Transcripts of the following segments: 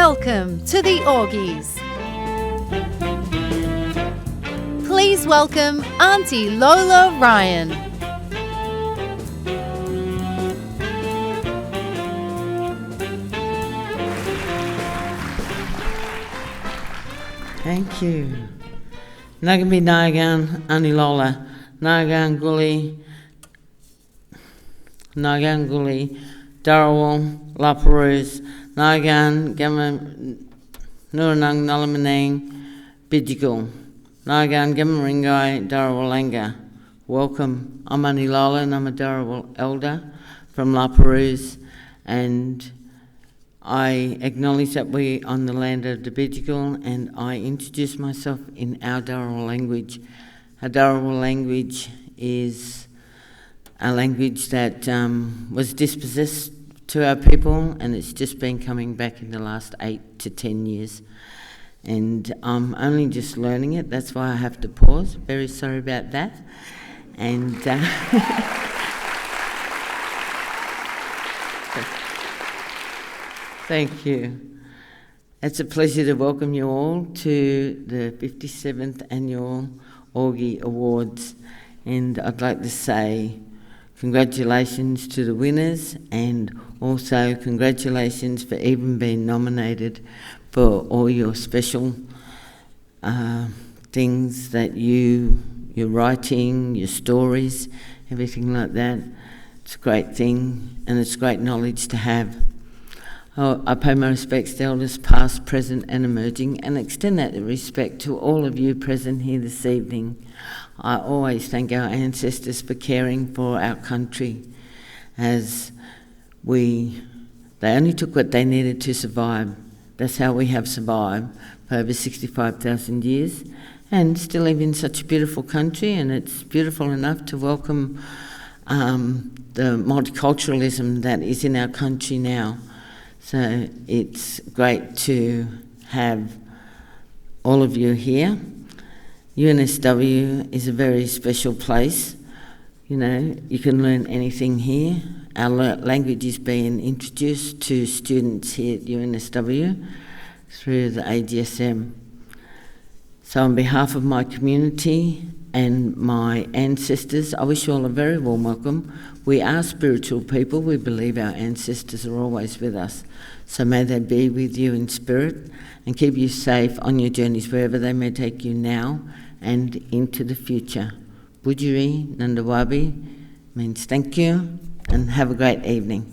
Welcome to the AWGIEs. Please welcome Auntie Lola Ryan. Thank you. Nagami Nagan, Auntie Lola, Nagan Gully, Darawal, La Perouse, Nagan, Gamma, Nuranang, Nalamanang, Bidjigul, Nagan, Gammaringai, Darawalanga. Welcome. I'm Auntie Lola and I'm a Darawal elder from La Perouse, and I acknowledge that we're on the land of the Bidjigul, and I introduce myself in our Darawal language. Our Darawal language is a language that was dispossessed to our people, and it's just been coming back in the last 8 to 10 years. And I'm only just learning it, that's why I have to pause. Very sorry about that. And thank you. It's a pleasure to welcome you all to the 57th Annual AWGIE Awards, and I'd like to say congratulations to the winners, and also congratulations for even being nominated for all your special things that you're writing, your stories, everything like that. It's a great thing, and it's great knowledge to have. I pay my respects to elders past, present and emerging, and extend that respect to all of you present here this evening. I always thank our ancestors for caring for our country, as they only took what they needed to survive. That's how we have survived for over 65,000 years and still live in such a beautiful country, and it's beautiful enough to welcome the multiculturalism that is in our country now. So it's great to have all of you here. UNSW is a very special place. You know, you can learn anything here. Our language is being introduced to students here at UNSW through the AGSM. So on behalf of my community and my ancestors, I wish you all a very warm welcome. We are spiritual people. We believe our ancestors are always with us. So may they be with you in spirit and keep you safe on your journeys wherever they may take you now and into the future. Bujiri Nandawabi means thank you, and have a great evening.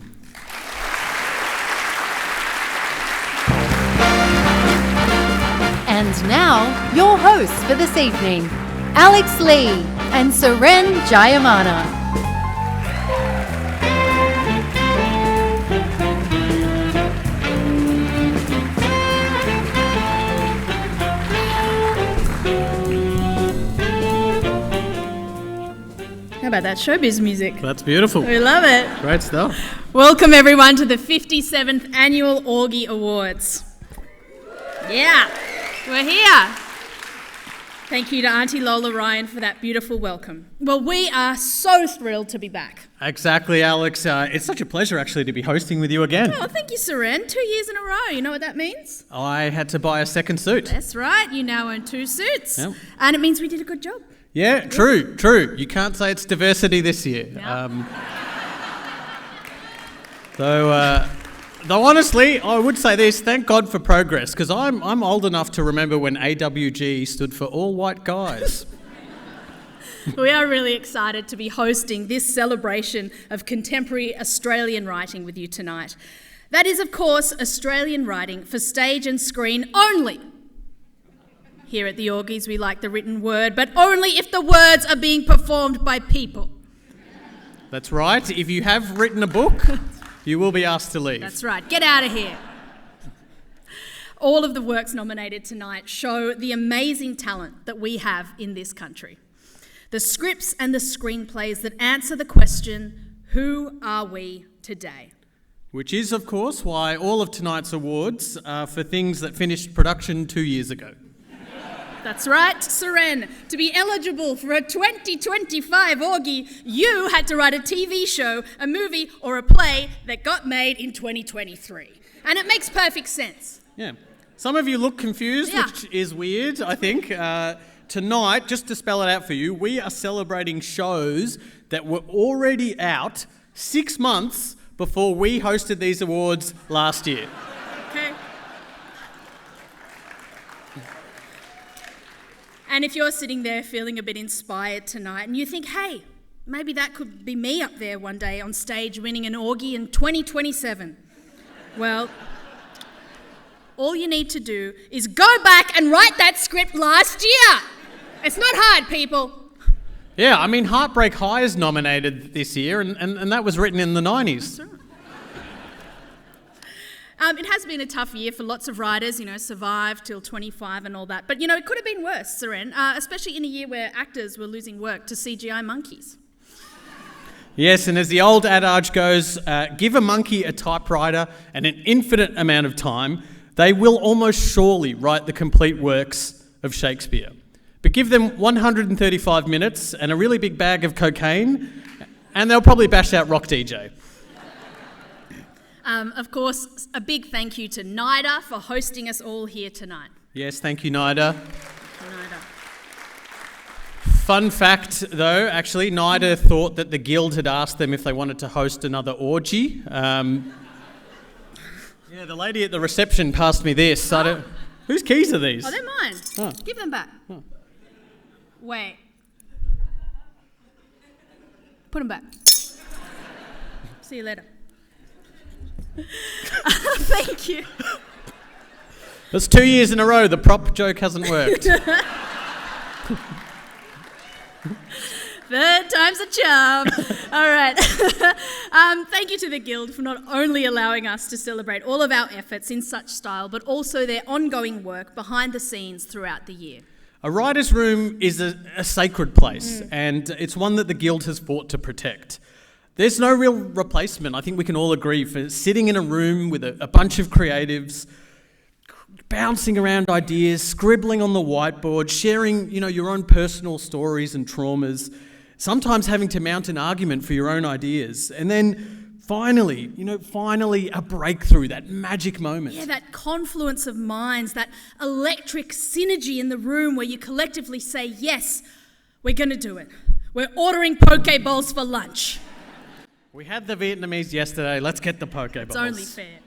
And now, your hosts for this evening, Alex Lee and Seren Jayamana. How about that showbiz music? That's beautiful. We love it. Great stuff. Welcome everyone to the 57th Annual AWGIE Awards. Yeah, we're here. Thank you to Auntie Lola Ryan for that beautiful welcome. Well, we are so thrilled to be back. Exactly, Alex. It's such a pleasure, actually, to be hosting with you again. Oh, thank you, Seren. 2 years in a row. You know what that means? I had to buy a second suit. That's right. You now own 2 suits. Yep. And it means we did a good job. Yeah, true. You can't say it's diversity this year. No. Though honestly, I would say this, thank God for progress, because I'm old enough to remember when AWG stood for all white guys. We are really excited to be hosting this celebration of contemporary Australian writing with you tonight. That is, of course, Australian writing for stage and screen only. Here at the AWGIEs, we like the written word, but only if the words are being performed by people. That's right. If you have written a book, you will be asked to leave. That's right. Get out of here. All of the works nominated tonight show the amazing talent that we have in this country. The scripts and the screenplays that answer the question, who are we today? Which is, of course, why all of tonight's awards are for things that finished production 2 years ago. That's right, Seren. To be eligible for a 2025 AWGIE, you had to write a TV show, a movie, or a play that got made in 2023. And it makes perfect sense. Yeah. Some of you look confused, Yeah. which is weird, I think. Tonight, just to spell it out for you, we are celebrating shows that were already out 6 months before we hosted these awards last year. Okay. And if you're sitting there feeling a bit inspired tonight and you think, hey, maybe that could be me up there one day on stage winning an AWGIE in 2027. Well, all you need to do is go back and write that script last year. It's not hard, people. Yeah, I mean, Heartbreak High is nominated this year, and that was written in the 90s. It has been a tough year for lots of writers, survive till 25 and all that. But, it could have been worse, Seren, especially in a year where actors were losing work to CGI monkeys. Yes, and as the old adage goes, give a monkey a typewriter and an infinite amount of time, they will almost surely write the complete works of Shakespeare. But give them 135 minutes and a really big bag of cocaine, and they'll probably bash out Rock DJ. Of course, a big thank you to NIDA for hosting us all here tonight. Yes, thank you, NIDA. NIDA. Fun fact, though, actually, NIDA thought that the Guild had asked them if they wanted to host another orgy. Yeah, the lady at the reception passed me this. Whose keys are these? Oh, they're mine. Oh. Give them back. Oh. Wait. Put them back. See you later. Thank you. That's 2 years in a row the prop joke hasn't worked. Third time's a charm. All right. Thank you to the Guild for not only allowing us to celebrate all of our efforts in such style, but also their ongoing work behind the scenes throughout the year. A writer's room is a sacred place, and it's one that the Guild has fought to protect. There's no real replacement, I think we can all agree, for sitting in a room with a bunch of creatives, bouncing around ideas, scribbling on the whiteboard, sharing, your own personal stories and traumas, sometimes having to mount an argument for your own ideas, and then finally a breakthrough, that magic moment. Yeah, that confluence of minds, that electric synergy in the room where you collectively say, yes, we're going to do it. We're ordering poke bowls for lunch. We had the Vietnamese yesterday, let's get the poke bowls. It's only fair.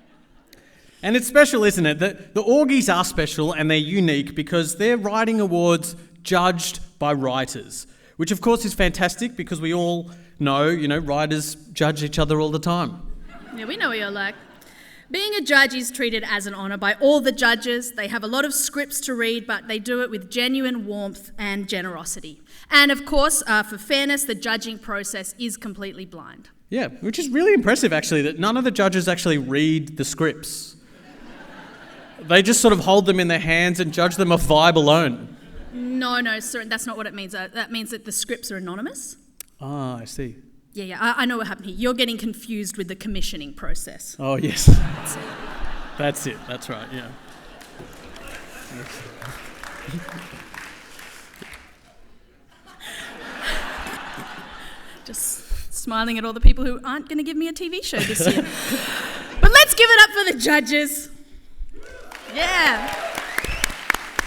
And it's special, isn't it? The AWGIEs are special and they're unique because they're writing awards judged by writers, which of course is fantastic because we all know, writers judge each other all the time. Yeah, we know what you're like. Being a judge is treated as an honour by all the judges. They have a lot of scripts to read, but they do it with genuine warmth and generosity. And of course, for fairness, the judging process is completely blind. Yeah, which is really impressive actually, that none of the judges actually read the scripts. They just sort of hold them in their hands and judge them off vibe alone. No, sir, that's not what it means. That means that the scripts are anonymous. Ah, I see. Yeah, I know what happened here. You're getting confused with the commissioning process. Oh, yes. That's it. That's right, yeah. Just smiling at all the people who aren't going to give me a TV show this year. But let's give it up for the judges. Yeah.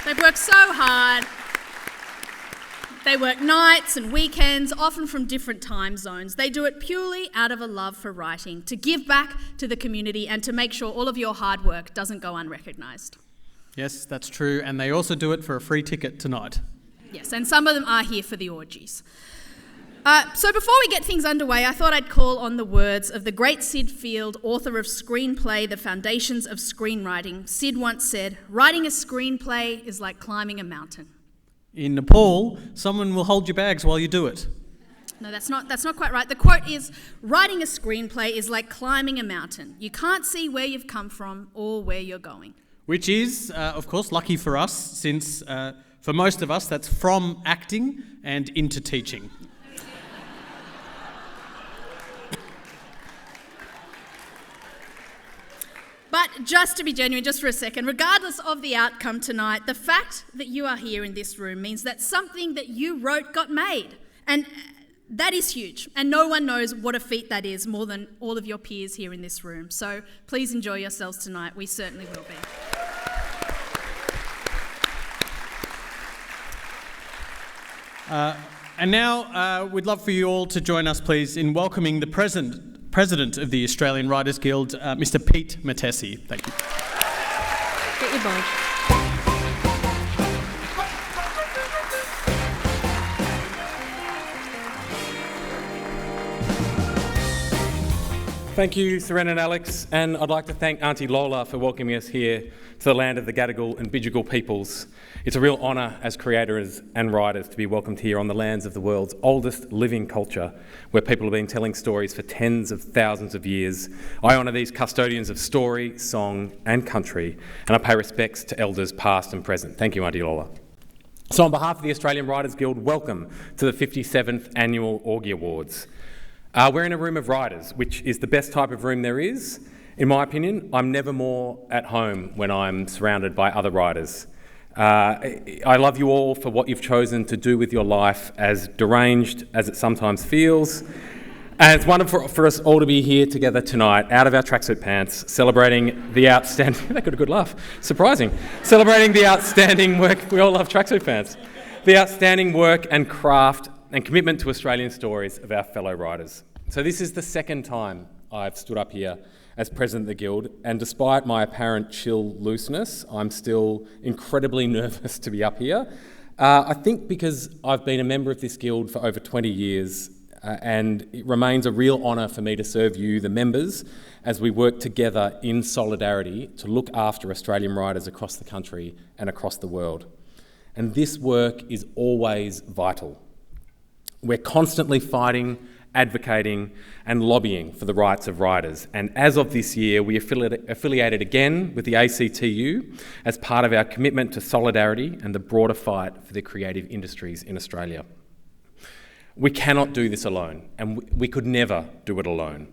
They've worked so hard. They work nights and weekends, often from different time zones. They do it purely out of a love for writing, to give back to the community and to make sure all of your hard work doesn't go unrecognised. Yes, that's true. And they also do it for a free ticket tonight. Yes, and some of them are here for the orgies. So before we get things underway, I thought I'd call on the words of the great Sid Field, author of screenplay, The Foundations of Screenwriting. Sid once said, "Writing a screenplay is like climbing a mountain." In Nepal, someone will hold your bags while you do it. No, that's not quite right. The quote is, "Writing a screenplay is like climbing a mountain. You can't see where you've come from or where you're going." Which is, of course, lucky for us, since for most of us, that's from acting and into teaching. But just to be genuine, just for a second, regardless of the outcome tonight, the fact that you are here in this room means that something that you wrote got made. And that is huge. And no one knows what a feat that is more than all of your peers here in this room. So please enjoy yourselves tonight. We certainly will be. And now we'd love for you all to join us, please, in welcoming the President of the Australian Writers Guild, Mr. Pete Matesi. Thank you. Get your badge. Thank you, Seren and Alex, and I'd like to thank Auntie Lola for welcoming us here to the land of the Gadigal and Bidjigal peoples. It's a real honour as creators and writers to be welcomed here on the lands of the world's oldest living culture, where people have been telling stories for tens of thousands of years. I honour these custodians of story, song and country, and I pay respects to elders past and present. Thank you, Auntie Lola. So on behalf of the Australian Writers Guild, welcome to the 57th Annual AWGIE Awards. We're in a room of writers, which is the best type of room there is. In my opinion, I'm never more at home when I'm surrounded by other writers. I love you all for what you've chosen to do with your life, as deranged as it sometimes feels. And it's wonderful for us all to be here together tonight, out of our tracksuit pants, celebrating the outstanding... That got a good laugh. Surprising. Celebrating the outstanding work... We all love tracksuit pants. The outstanding work and craft and commitment to Australian stories of our fellow writers. So this is the second time I've stood up here as President of the Guild, and despite my apparent chill looseness, I'm still incredibly nervous to be up here. I think because I've been a member of this Guild for over 20 years, and it remains a real honour for me to serve you, the members, as we work together in solidarity to look after Australian writers across the country and across the world. And this work is always vital. We're constantly fighting, advocating and lobbying for the rights of writers. And as of this year, we affiliated again with the ACTU as part of our commitment to solidarity and the broader fight for the creative industries in Australia. We cannot do this alone, and we could never do it alone.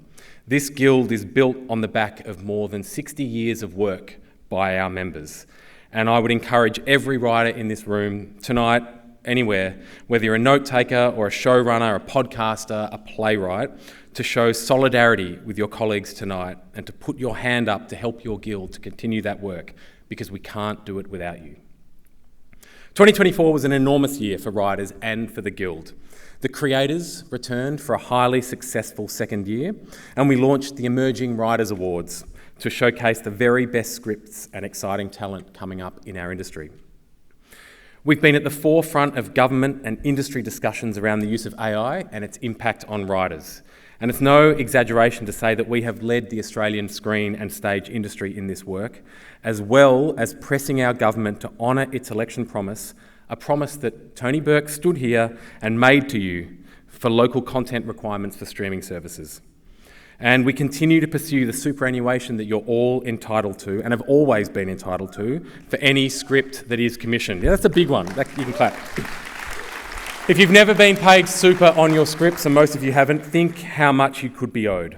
This guild is built on the back of more than 60 years of work by our members. And I would encourage every writer in this room tonight, anywhere, whether you're a note taker or a showrunner, a podcaster, a playwright, to show solidarity with your colleagues tonight and to put your hand up to help your guild to continue that work, because we can't do it without you. 2024 was an enormous year for writers and for the Guild. The creators returned for a highly successful second year, and we launched the Emerging Writers Awards to showcase the very best scripts and exciting talent coming up in our industry. We've been at the forefront of government and industry discussions around the use of AI and its impact on writers. And it's no exaggeration to say that we have led the Australian screen and stage industry in this work, as well as pressing our government to honour its election promise, a promise that Tony Burke stood here and made to you for local content requirements for streaming services. And we continue to pursue the superannuation that you're all entitled to and have always been entitled to for any script that is commissioned. Yeah, that's a big one. You can clap. If you've never been paid super on your scripts, and most of you haven't, think how much you could be owed.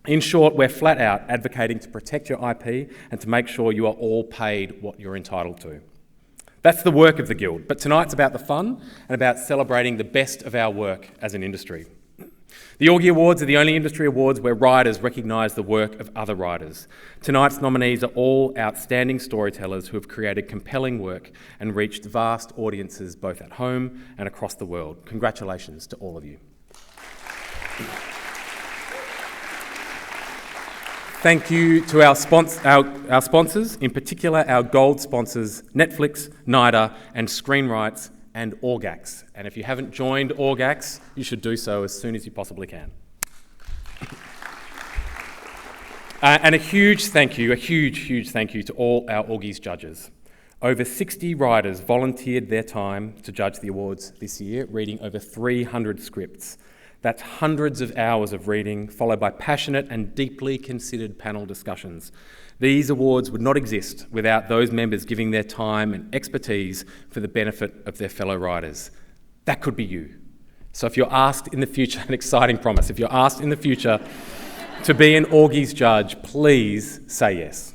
In short, we're flat out advocating to protect your IP and to make sure you are all paid what you're entitled to. That's the work of the Guild, but tonight's about the fun and about celebrating the best of our work as an industry. The AWGIE Awards are the only industry awards where writers recognise the work of other writers. Tonight's nominees are all outstanding storytellers who have created compelling work and reached vast audiences both at home and across the world. Congratulations to all of you. Thank you to our sponsors, in particular our gold sponsors, Netflix, NIDA and Screenwrites, and AWGAX. And if you haven't joined AWGAX, you should do so as soon as you possibly can. And a huge thank you to all our AWGIE's judges. Over 60 writers volunteered their time to judge the awards this year, reading over 300 scripts. That's hundreds of hours of reading, followed by passionate and deeply considered panel discussions. These awards would not exist without those members giving their time and expertise for the benefit of their fellow writers. That could be you. So if you're asked in the future, an exciting promise, if you're asked in the future to be an AWGIE's judge, please say yes.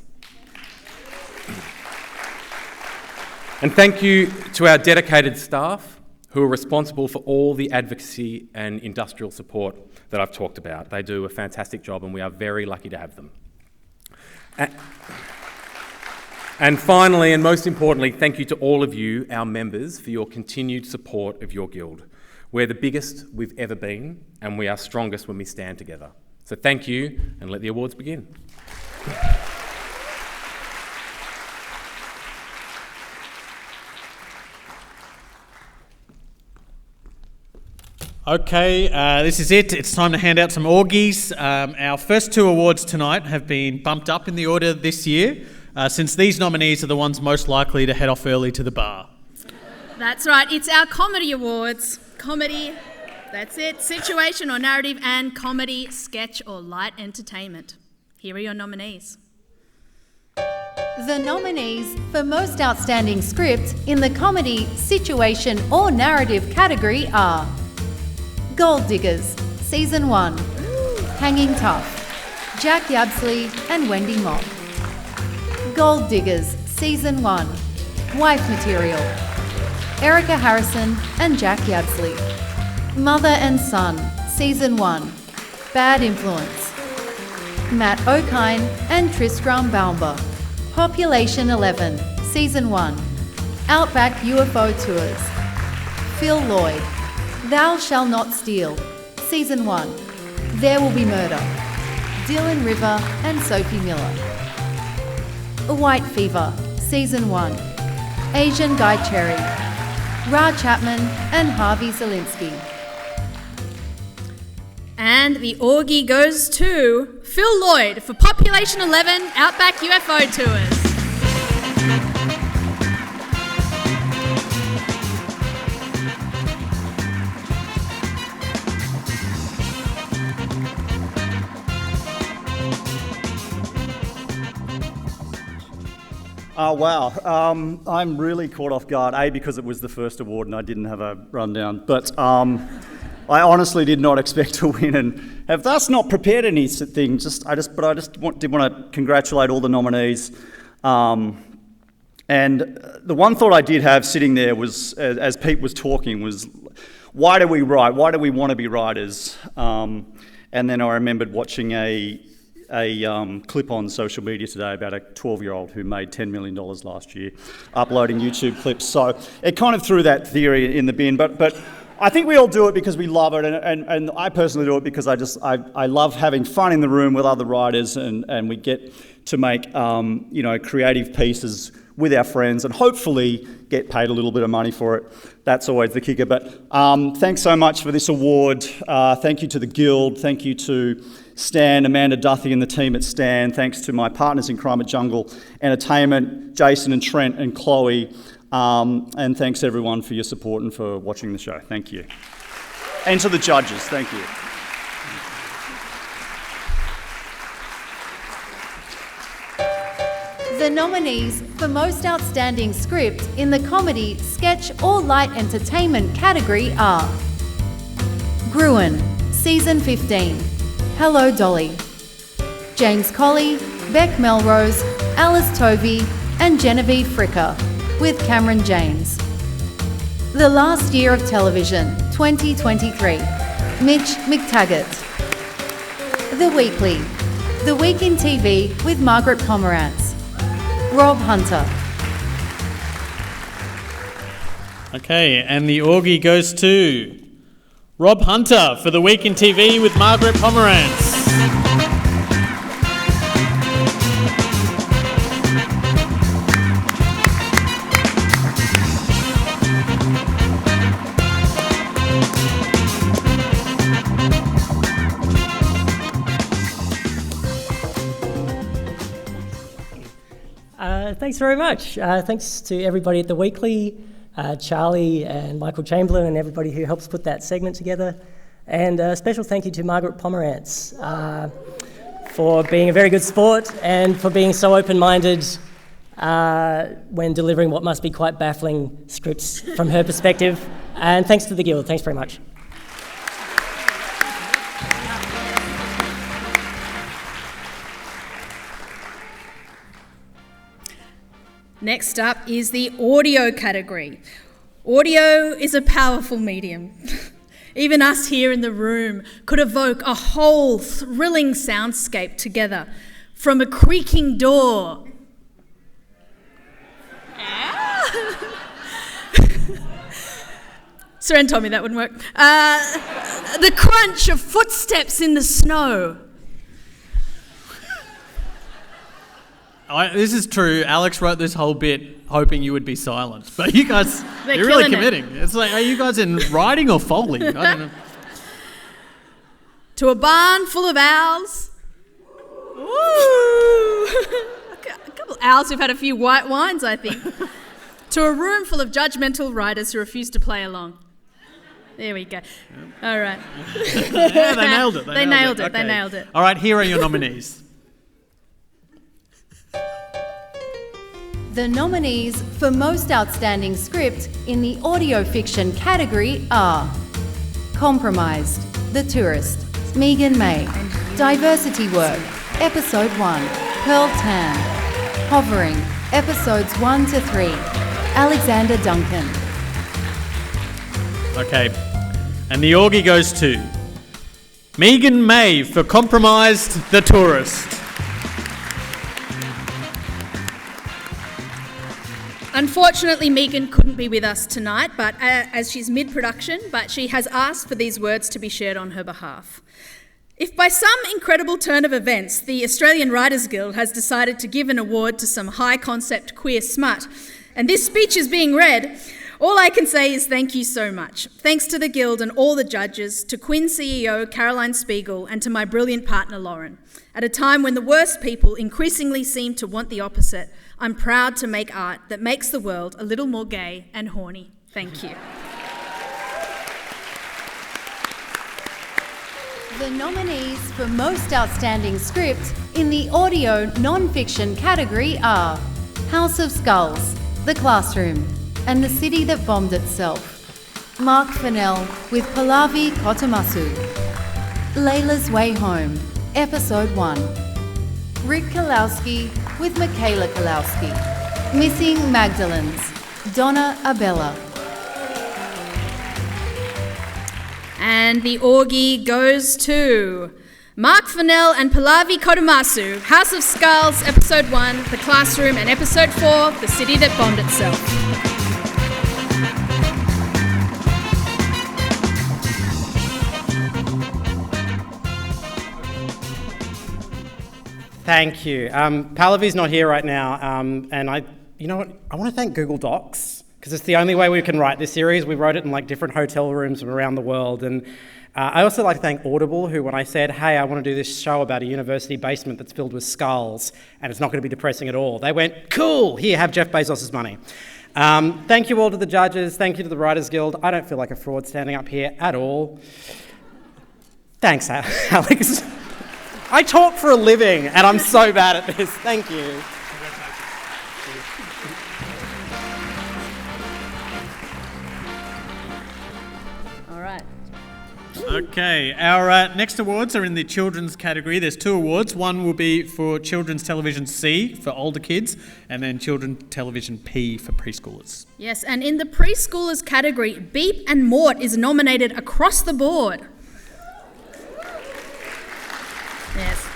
And thank you to our dedicated staff who are responsible for all the advocacy and industrial support that I've talked about. They do a fantastic job and we are very lucky to have them. And finally, and most importantly, thank you to all of you, our members, for your continued support of your guild. We're the biggest we've ever been, and we are strongest when we stand together. So thank you, and let the awards begin. Okay, this is it. It's time to hand out some AWGIEs. Our first 2 awards tonight have been bumped up in the order this year, since these nominees are the ones most likely to head off early to the bar. That's right, it's our comedy awards. Comedy, that's it, situation or narrative, and comedy, sketch or light entertainment. Here are your nominees. The nominees for Most Outstanding Script in the comedy, situation or narrative category are Gold Diggers, Season 1, Hanging Tough, Jack Yabsley and Wendy Mock. Gold Diggers, Season 1, Wife Material, Erica Harrison and Jack Yabsley. Mother and Son, Season 1, Bad Influence, Matt O'Kine and Tristram Baumba. Population 11, Season 1, Outback UFO Tours, Phil Lloyd, Thou Shall Not Steal, Season 1, There Will Be Murder, Dylan River and Sophie Miller. White Fever, Season 1, Asian Guy Cherry, Ra Chapman and Harvey Zelinsky. And the AWGIE goes to Phil Lloyd for Population 11 Outback UFO Tours. Oh, wow. I'm really caught off guard, A, because it was the first award and I didn't have a rundown, but I honestly did not expect to win and have thus not prepared anything. I did want to congratulate all the nominees. And the one thought I did have sitting there was, as Pete was talking, was why do we write? Why do we want to be writers? And then I remembered watching a clip on social media today about a 12-year-old who made $10 million last year uploading YouTube clips. So it kind of threw that theory in the bin. But I think we all do it because we love it, and I personally do it because I love having fun in the room with other writers, and we get to make creative pieces with our friends and hopefully get paid a little bit of money for it. That's always the kicker. But thanks so much for this award. Thank you to the Guild. Thank you to Stan, Amanda Duthie and the team at Stan. Thanks to my partners in Crime at Jungle Entertainment, Jason and Trent and Chloe. And thanks everyone for your support and for watching the show. Thank you. And to the judges, thank you. The nominees for Most Outstanding Script in the comedy, sketch or light entertainment category are Gruen, Season 15, Hello Dolly, James Colley, Beck Melrose, Alice Tovey and Genevieve Fricker, with Cameron James. The Last Year of Television, 2023, Mitch McTaggart. The Weekly, The Week in TV with Margaret Pomerantz, Rob Hunter. Okay, and the AWGIE goes to Rob Hunter for The Week in TV with Margaret Pomerantz. Thanks very much. Thanks to everybody at The Weekly, Charlie and Michael Chamberlain and everybody who helps put that segment together. And a special thank you to Margaret Pomerantz for being a very good sport and for being so open-minded when delivering what must be quite baffling scripts from her perspective. And thanks to the Guild. Thanks very much. Next up is the audio category. Audio is a powerful medium. Even us here in the room could evoke a whole thrilling soundscape together, from a creaking door Seren told me that wouldn't work. The crunch of footsteps in the snow. This is true. Alex wrote this whole bit hoping you would be silent. But you guys, you're really committing. It's like, are you guys in writing or Foley? I don't know. To a barn full of owls. Woo! A couple of owls who've had a few white wines, I think. To a room full of judgmental writers who refuse to play along. There we go. Yep. All right. Yeah, they nailed it. They nailed it. Okay. They nailed it. All right, here are your nominees. The nominees for Most Outstanding Script in the Audio Fiction category are Compromised, The Tourist, Megan May, Diversity Work, Episode 1, Pearl Tan, Hovering, Episodes 1 to 3, Alexander Duncan. Okay, and the AWGIE goes to Megan May for Compromised, The Tourist. Unfortunately, Megan couldn't be with us tonight, but as she's mid-production, but she has asked for these words to be shared on her behalf. If by some incredible turn of events, the Australian Writers Guild has decided to give an award to some high-concept queer smut, and this speech is being read, all I can say is thank you so much. Thanks to the Guild and all the judges, to Quinn CEO Caroline Spiegel, and to my brilliant partner Lauren. At a time when the worst people increasingly seem to want the opposite, I'm proud to make art that makes the world a little more gay and horny. Thank you. The nominees for Most Outstanding Script in the Audio Non-Fiction category are House of Skulls, The Classroom, and The City That Bombed Itself. Mark Fennell with Pallavi Kottamasu. Layla's Way Home, Episode 1. Rick Kalowski with Michaela Kalowski. Missing Magdalens, Donna Abella. And the AWGIE goes to Mark Fennell and Pallavi Kottamasu, House of Skulls, Episode 1, The Classroom, and Episode 4, The City That Bombed Itself. Thank you. Pallavi's not here right now, and you know what? I want to thank Google Docs, because it's the only way we can write this series. We wrote it in like different hotel rooms from around the world, and I also like to thank Audible, who when I said, hey, I want to do this show about a university basement that's filled with skulls, and it's not going to be depressing at all, they went, cool, here, have Jeff Bezos' money. Thank you all to the judges, thank you to the Writers Guild. I don't feel like a fraud standing up here at all. Thanks, Alex. I talk for a living, and I'm so bad at this. Thank you. All right. Okay, our next awards are in the children's category. There's 2 awards. One will be for Children's Television C for older kids, and then Children's Television P for preschoolers. Yes, and in the preschoolers category, Beep and Mort is nominated across the board. Yes.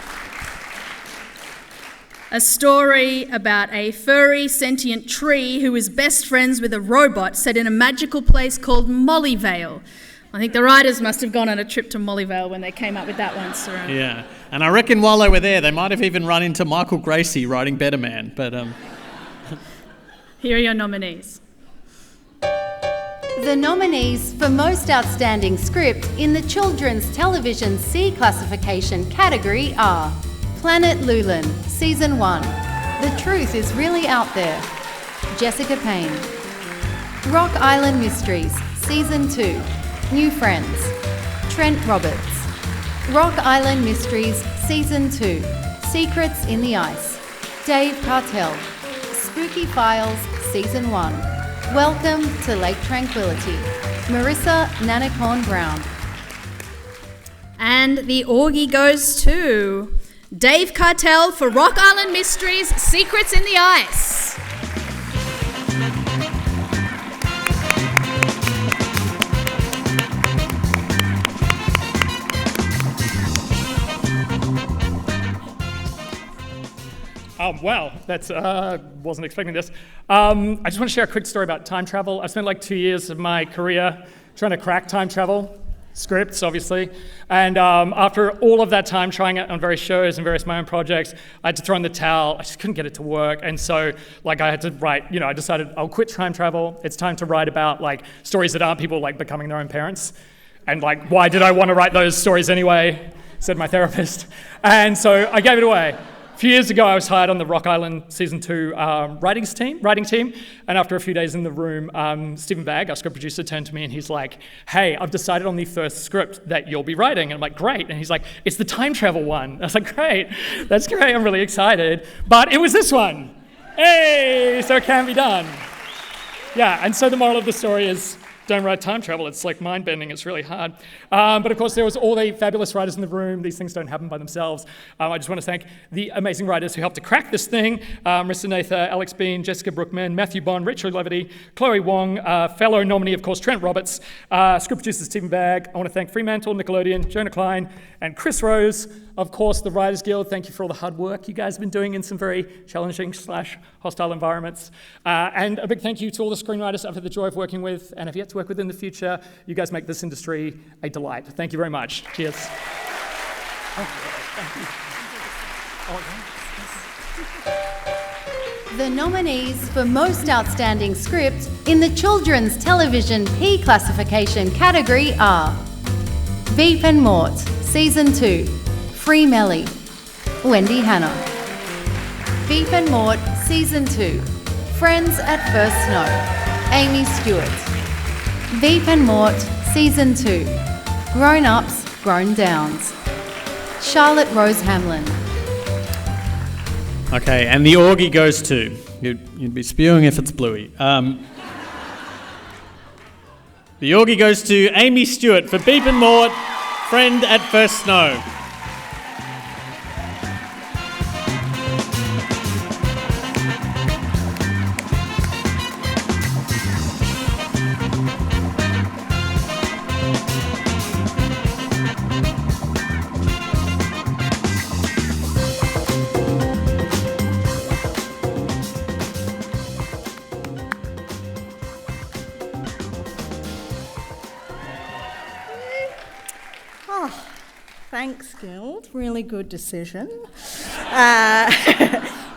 A story about a furry sentient tree who is best friends with a robot set in a magical place called Mollyvale. I think the writers must have gone on a trip to Mollyvale when they came up with that one, Saran. Yeah, and I reckon while they were there, they might have even run into Michael Gracie writing Better Man, but... Here are your nominees. The nominees for Most Outstanding Script in the Children's Television C classification category are Planet Lulin, Season 1, The Truth Is Really Out There, Jessica Payne. Rock Island Mysteries, Season 2, New Friends, Trent Roberts. Rock Island Mysteries, Season 2, Secrets in the Ice, Dave Cartel. Spooky Files, Season 1. Welcome to Lake Tranquility, Marissa Nanacorn Brown. And the AWGIE goes to Dave Cartel for Rock Island Mysteries, Secrets in the Ice. Wow, that's wasn't expecting this. I just want to share a quick story about time travel. I spent like 2 years of my career trying to crack time travel scripts, obviously, and after all of that time trying it on various shows and various my own projects, I had to throw in the towel. I just couldn't get it to work, and so like I had to write. I decided I'll quit time travel. It's time to write about like stories that aren't people like becoming their own parents, and like why did I want to write those stories anyway? Said my therapist, and so I gave it away. A few years ago, I was hired on the Rock Island Season 2 writing team, and after a few days in the room, Stephen Bagg, our script producer, turned to me and he's like, "Hey, I've decided on the first script that you'll be writing." And I'm like, "Great." And he's like, "It's the time travel one." I was like, "Great, that's great, I'm really excited." But it was this one. Hey, so it can be done. Yeah, and so the moral of the story is, don't write time travel. It's like mind-bending. It's really hard. But of course, there was all the fabulous writers in the room. These things don't happen by themselves. I just want to thank the amazing writers who helped to crack this thing. Marissa Nathan, Alex Bean, Jessica Brookman, Matthew Bond, Richard Levity, Chloe Wong, fellow nominee, of course, Trent Roberts, script producer Stephen Bagg. I want to thank Fremantle, Nickelodeon, Jonah Klein, and Chris Rose. Of course, the Writers Guild. Thank you for all the hard work you guys have been doing in some very challenging / hostile environments. And a big thank you to all the screenwriters I've had the joy of working with and have yet to work with in the future. You guys make this industry a delight. Thank you very much. Cheers. The nominees for Most Outstanding Script in the Children's Television P classification category are Veep and Mort, Season 2, Free Melly, Wendy Hanna. Veep and Mort, Season 2, Friends at First Snow, Amy Stewart. Veep and Mort, Season 2, Grown Ups, Grown Downs, Charlotte Rose Hamlin. Okay, and the AWGIE goes to, you'd be spewing if it's Bluey. The AWGIE goes to Amy Stewart for Veep and Mort, Friend at First Snow. Thanks, Guild. Really good decision.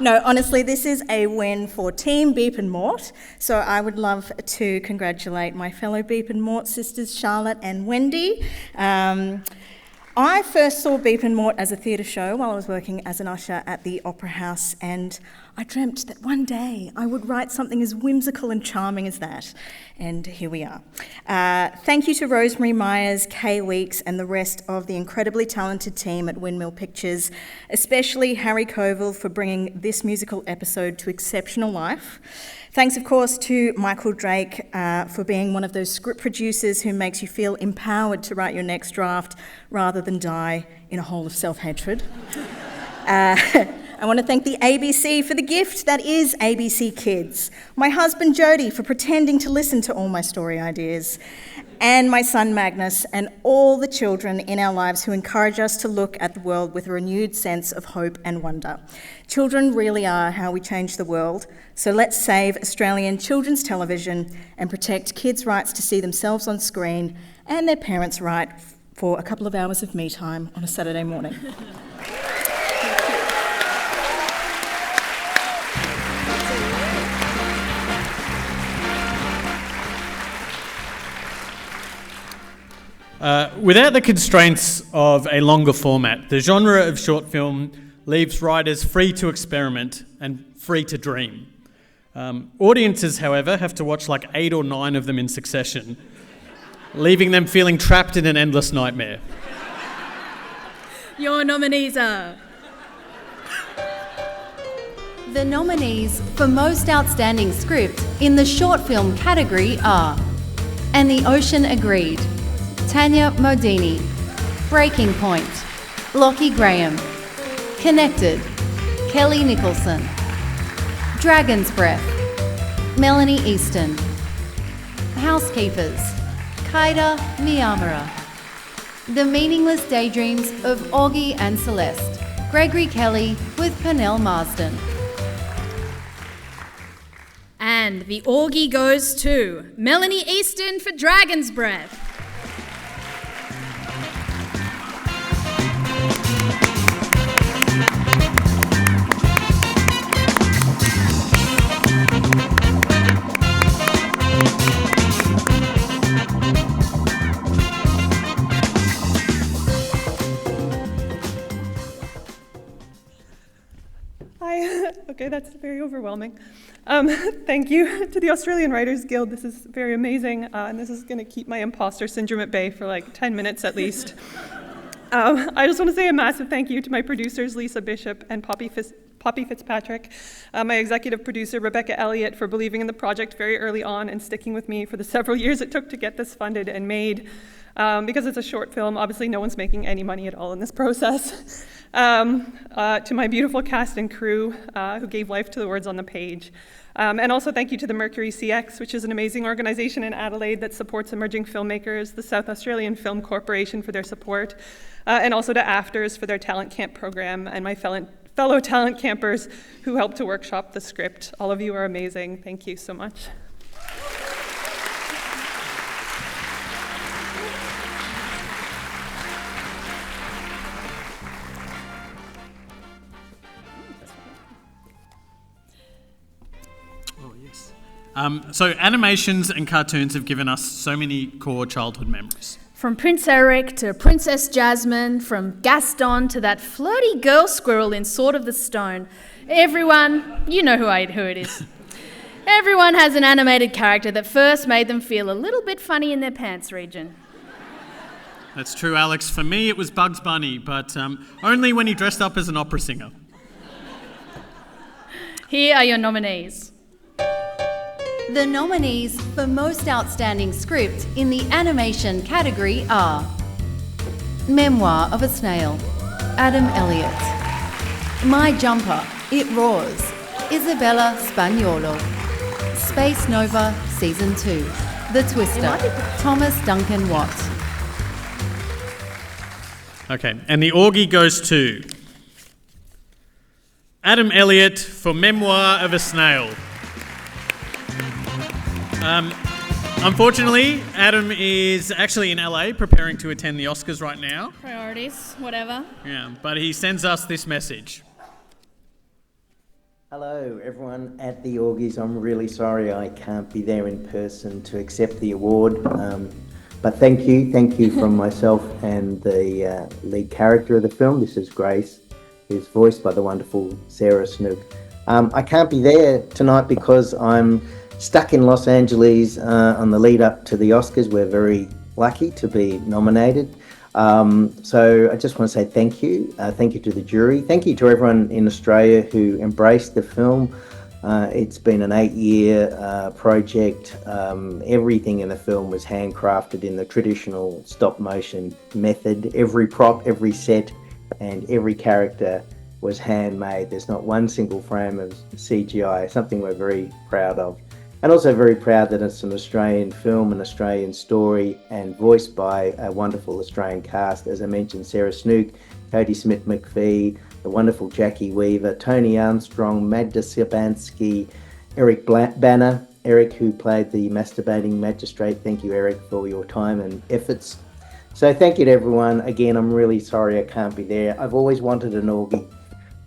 No, honestly, this is a win for Team Veep and Mort. So I would love to congratulate my fellow Veep and Mort sisters, Charlotte and Wendy. I first saw Veep and Mort as a theatre show while I was working as an usher at the Opera House, and I dreamt that one day I would write something as whimsical and charming as that. And here we are. Thank you to Rosemary Myers, Kay Weeks, and the rest of the incredibly talented team at Windmill Pictures, especially Harry Coville for bringing this musical episode to exceptional life. Thanks, of course, to Michael Drake for being one of those script producers who makes you feel empowered to write your next draft rather than die in a hole of self-hatred. I want to thank the ABC for the gift that is ABC Kids, my husband Jody for pretending to listen to all my story ideas, and my son Magnus and all the children in our lives who encourage us to look at the world with a renewed sense of hope and wonder. Children really are how we change the world, so let's save Australian children's television and protect kids' rights to see themselves on screen and their parents' right for a couple of hours of me time on a Saturday morning. Without the constraints of a longer format, the genre of short film leaves writers free to experiment and free to dream. Audiences, however, have to watch like 8 or 9 of them in succession, leaving them feeling trapped in an endless nightmare. Your nominees are... The nominees for Most Outstanding Script in the Short Film category are And the Ocean Agreed, Tanya Modini, Breaking Point, Lockie Graham, Connected, Kelly Nicholson, Dragon's Breath, Melanie Easton, Housekeepers, Kaida Miyamura, The Meaningless Daydreams of Augie and Celeste, Gregory Kelly with Pernell Marsden, And the AWGIE goes to Melanie Easton for Dragon's Breath. Okay, that's very overwhelming. Thank you to the Australian Writers Guild. This is very amazing, and this is going to keep my imposter syndrome at bay for like 10 minutes at least. I just want to say a massive thank you to my producers, Lisa Bishop and Poppy Fitzpatrick, my executive producer, Rebecca Elliott, for believing in the project very early on and sticking with me for the several years it took to get this funded and made. Because it's a short film, obviously no one's making any money at all in this process. To my beautiful cast and crew who gave life to the words on the page. And also thank you to the Mercury CX, which is an amazing organization in Adelaide that supports emerging filmmakers, the South Australian Film Corporation for their support, and also to Afters for their talent camp program, and my fellow talent campers who helped to workshop the script. All of you are amazing. Thank you so much. So animations and cartoons have given us so many core childhood memories. From Prince Eric to Princess Jasmine, from Gaston to that flirty girl squirrel in Sword of the Stone, everyone, you know who it is. Everyone has an animated character that first made them feel a little bit funny in their pants region. That's true, Alex. For me, it was Bugs Bunny, but only when he dressed up as an opera singer. Here are your nominees. The nominees for Most Outstanding Script in the Animation category are Memoir of a Snail, Adam Elliott. My Jumper, It Roars, Isabella Spagnolo. Space Nova Season 2, The Twister, Thomas Duncan Watt. Okay, and the AWGIE goes to Adam Elliott for Memoir of a Snail. Unfortunately, Adam is actually in LA preparing to attend the Oscars right now. Priorities, whatever. Yeah, but he sends us this message. Hello everyone at the AWGIEs. I'm really sorry I can't be there in person to accept the award, but thank you from myself and the lead character of the film. This is Grace, who's voiced by the wonderful Sarah Snook. I can't be there tonight because I'm stuck in Los Angeles on the lead up to the Oscars. We're very lucky to be nominated. So I just want to say thank you. Thank you to the jury. Thank you to everyone in Australia who embraced the film. It's been an 8-year project. Everything in the film was handcrafted in the traditional stop motion method. Every prop, every set, and every character was handmade. There's not one single frame of CGI, something we're very proud of. And also very proud that it's an Australian film, an Australian story, and voiced by a wonderful Australian cast. As I mentioned, Sarah Snook, Cody Smith-McPhee, the wonderful Jackie Weaver, Tony Armstrong, Magda Sierbansky, Eric Banner, Eric who played the masturbating magistrate. Thank you, Eric, for your time and efforts. So thank you to everyone. Again, I'm really sorry I can't be there. I've always wanted an AWGIE,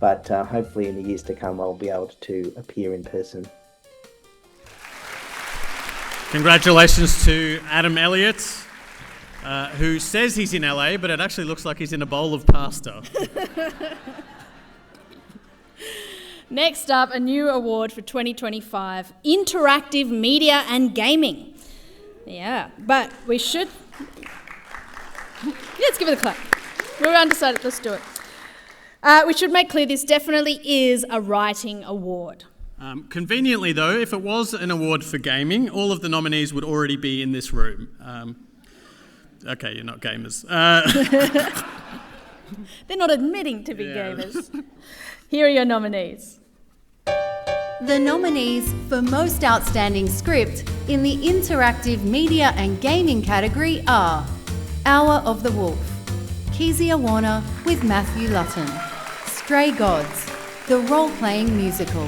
but hopefully in the years to come I'll be able to appear in person. Congratulations to Adam Elliott, who says he's in LA, but it actually looks like he's in a bowl of pasta. Next up, a new award for 2025, Interactive Media and Gaming. Yeah, but we should... Let's give it a clap. We're undecided, let's do it. We should make clear this definitely is a writing award. Conveniently, though, if it was an award for gaming, all of the nominees would already be in this room. Okay, you're not gamers. They're not admitting to be gamers. Here are your nominees. The nominees for Most Outstanding Script in the Interactive Media and Gaming category are Hour of the Wolf, Kezia Warner with Matthew Lutton, Stray Gods, the role-playing musical,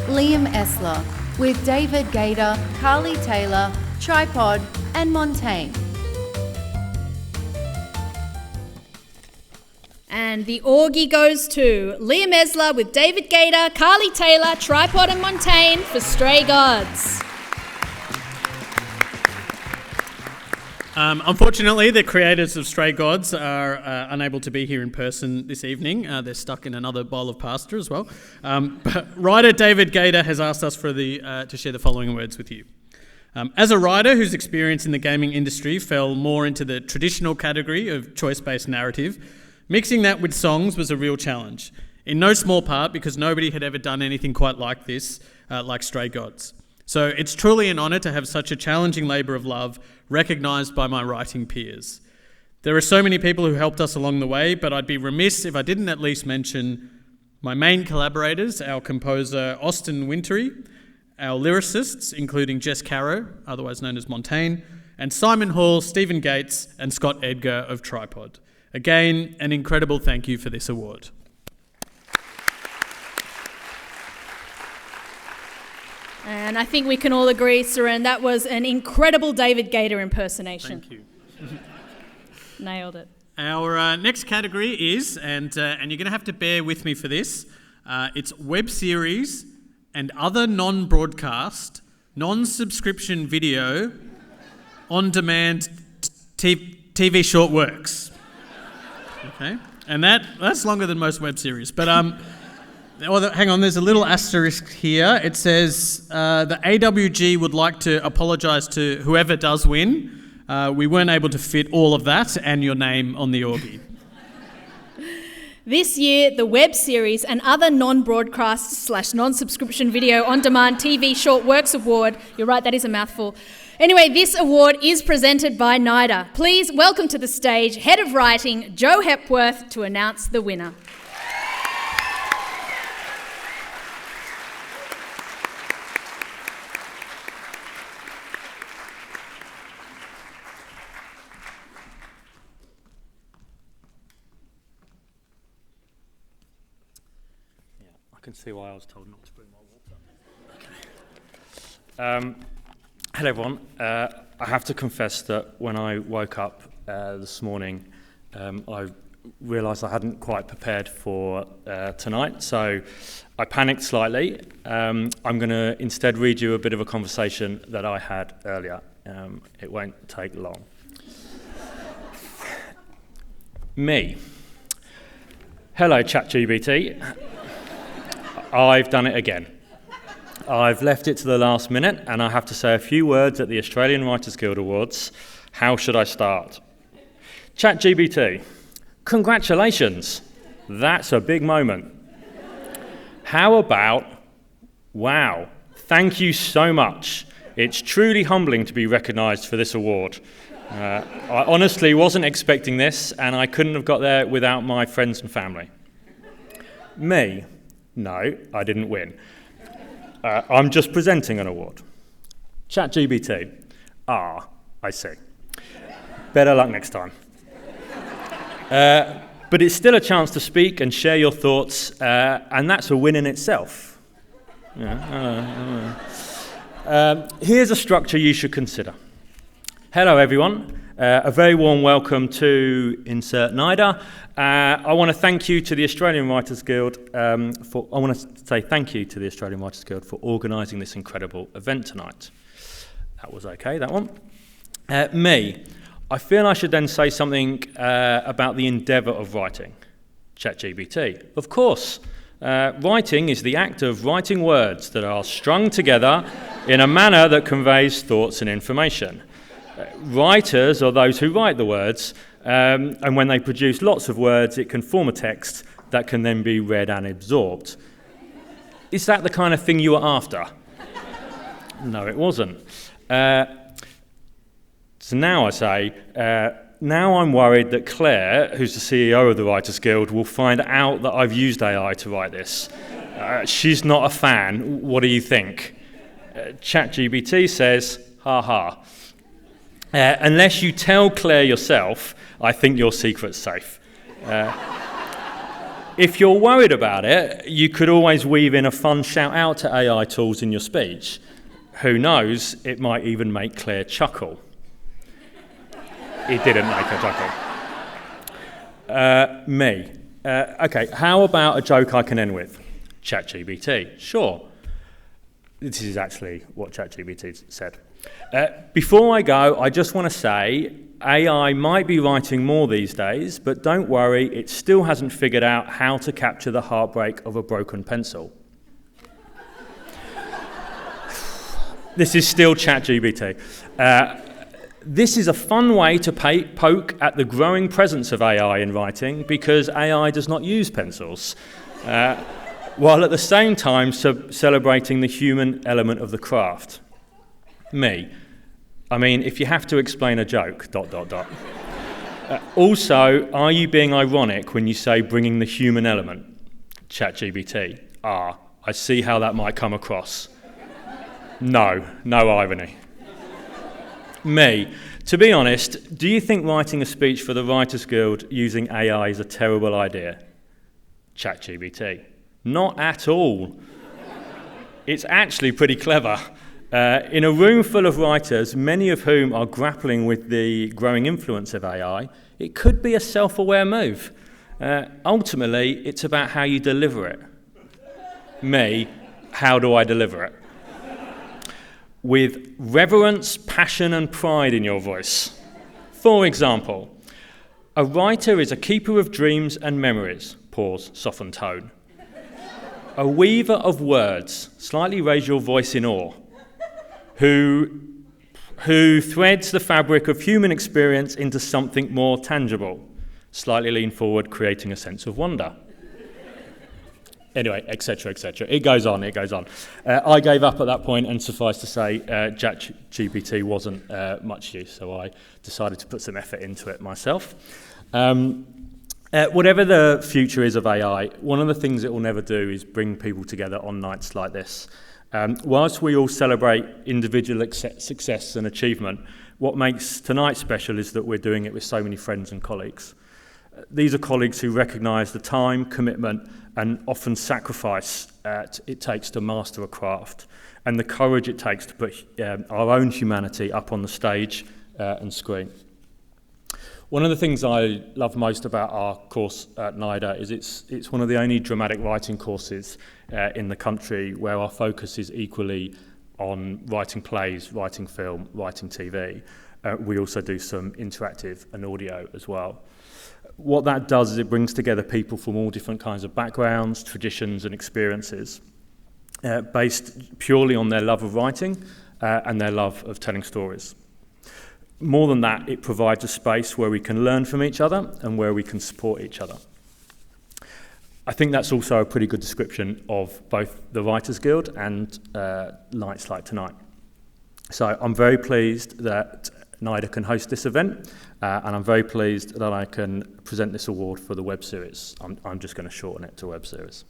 Liam Esler, with David Gator, Carly Taylor, Tripod and Montaigne. And the AWGIE goes to Liam Esler with David Gator, Carly Taylor, Tripod and Montaigne for Stray Gods. Unfortunately, the creators of Stray Gods are unable to be here in person this evening. They're stuck in another bowl of pasta as well. But writer David Gator has asked us to share the following words with you. As a writer whose experience in the gaming industry fell more into the traditional category of choice-based narrative, mixing that with songs was a real challenge, in no small part because nobody had ever done anything quite like this, like Stray Gods. So it's truly an honour to have such a challenging labour of love recognised by my writing peers. There are so many people who helped us along the way, but I'd be remiss if I didn't at least mention my main collaborators, our composer Austin Wintory, our lyricists, including Jess Caro, otherwise known as Montaigne, and Simon Hall, Stephen Gates, and Scott Edgar of Tripod. Again, an incredible thank you for this award. And I think we can all agree, Seren, that was an incredible David Gator impersonation. Thank you. Nailed it. Our next category is, and you're going to have to bear with me for this, it's web series and other non-broadcast, non-subscription video, on-demand TV short works. Okay, and that's longer than most web series, but hang on, there's a little asterisk here. It says the AWG would like to apologise to whoever does win. We weren't able to fit all of that and your name on the AWGIE. This year, the web series and other non-broadcast / non-subscription video on-demand TV short works award, you're right, that is a mouthful. Anyway, this award is presented by NIDA. Please welcome to the stage Head of Writing, Joe Hepworth, to announce the winner. I can see why I was told not to bring my water. Okay. Hello everyone. I have to confess that when I woke up this morning, I realised I hadn't quite prepared for tonight, so I panicked slightly. I'm going to instead read you a bit of a conversation that I had earlier. It won't take long. Me. Hello, ChatGPT. I've done it again. I've left it to the last minute and I have to say a few words at the Australian Writers Guild Awards. How should I start? ChatGPT, congratulations. That's a big moment. How about, wow, thank you so much. It's truly humbling to be recognised for this award. I honestly wasn't expecting this and I couldn't have got there without my friends and family. Me. No, I didn't win. I'm just presenting an award. ChatGPT. Ah, I see. Better luck next time. But it's still a chance to speak and share your thoughts, and that's a win in itself. Here's a structure you should consider. Hello, everyone. A very warm welcome to insert NIDA. I want to thank you to the Australian Writers Guild for organising this incredible event tonight. That was okay, that one. Me. I feel I should then say something about the endeavour of writing. ChatGPT. Of course. Writing is the act of writing words that are strung together in a manner that conveys thoughts and information. Writers are those who write the words, and when they produce lots of words, it can form a text that can then be read and absorbed. Is that the kind of thing you were after? No, it wasn't. So now I say, now I'm worried that Claire, who's the CEO of the Writers Guild, will find out that I've used AI to write this. She's not a fan. What do you think? ChatGPT says, ha ha. Unless you tell Claire yourself, I think your secret's safe. If you're worried about it, you could always weave in a fun shout out to AI tools in your speech. Who knows, it might even make Claire chuckle. It didn't make her chuckle. Me. Okay, how about a joke I can end with? ChatGPT. Sure. This is actually what ChatGPT said. Before I go, I just want to say AI might be writing more these days, but don't worry, it still hasn't figured out how to capture the heartbreak of a broken pencil. This is still ChatGPT. This is a fun way to poke at the growing presence of AI in writing because AI does not use pencils, while at the same time celebrating the human element of the craft. Me. I mean, if you have to explain a joke, ... Also, are you being ironic when you say bringing the human element? ChatGPT. I see how that might come across. No irony. Me. To be honest, do you think writing a speech for the Writers Guild using AI is a terrible idea? ChatGPT. Not at all. It's actually pretty clever. In a room full of writers, many of whom are grappling with the growing influence of AI, it could be a self-aware move. Ultimately, it's about how you deliver it. Me, how do I deliver it? With reverence, passion, and pride in your voice. For example, a writer is a keeper of dreams and memories. Pause, soften tone. A weaver of words. Slightly raise your voice in awe. Who threads the fabric of human experience into something more tangible. Slightly lean forward, creating a sense of wonder. Anyway, etc., etc. It goes on. I gave up at that point, and suffice to say, ChatGPT wasn't much use, so I decided to put some effort into it myself. Whatever the future is of AI, one of the things it will never do is bring people together on nights like this. Whilst we all celebrate individual success and achievement, what makes tonight special is that we're doing it with so many friends and colleagues. These are colleagues who recognise the time, commitment, and often sacrifice it takes to master a craft, and the courage it takes to put our own humanity up on the stage and screen. One of the things I love most about our course at NIDA is it's one of the only dramatic writing courses in the country where our focus is equally on writing plays, writing film, writing TV. We also do some interactive and audio as well. What that does is it brings together people from all different kinds of backgrounds, traditions and experiences, based purely on their love of writing and their love of telling stories. More than that, it provides a space where we can learn from each other and where we can support each other. I think that's also a pretty good description of both the Writers Guild and nights like tonight. So I'm very pleased that NIDA can host this event, and I'm very pleased that I can present this award for the web series. I'm just going to shorten it to web series.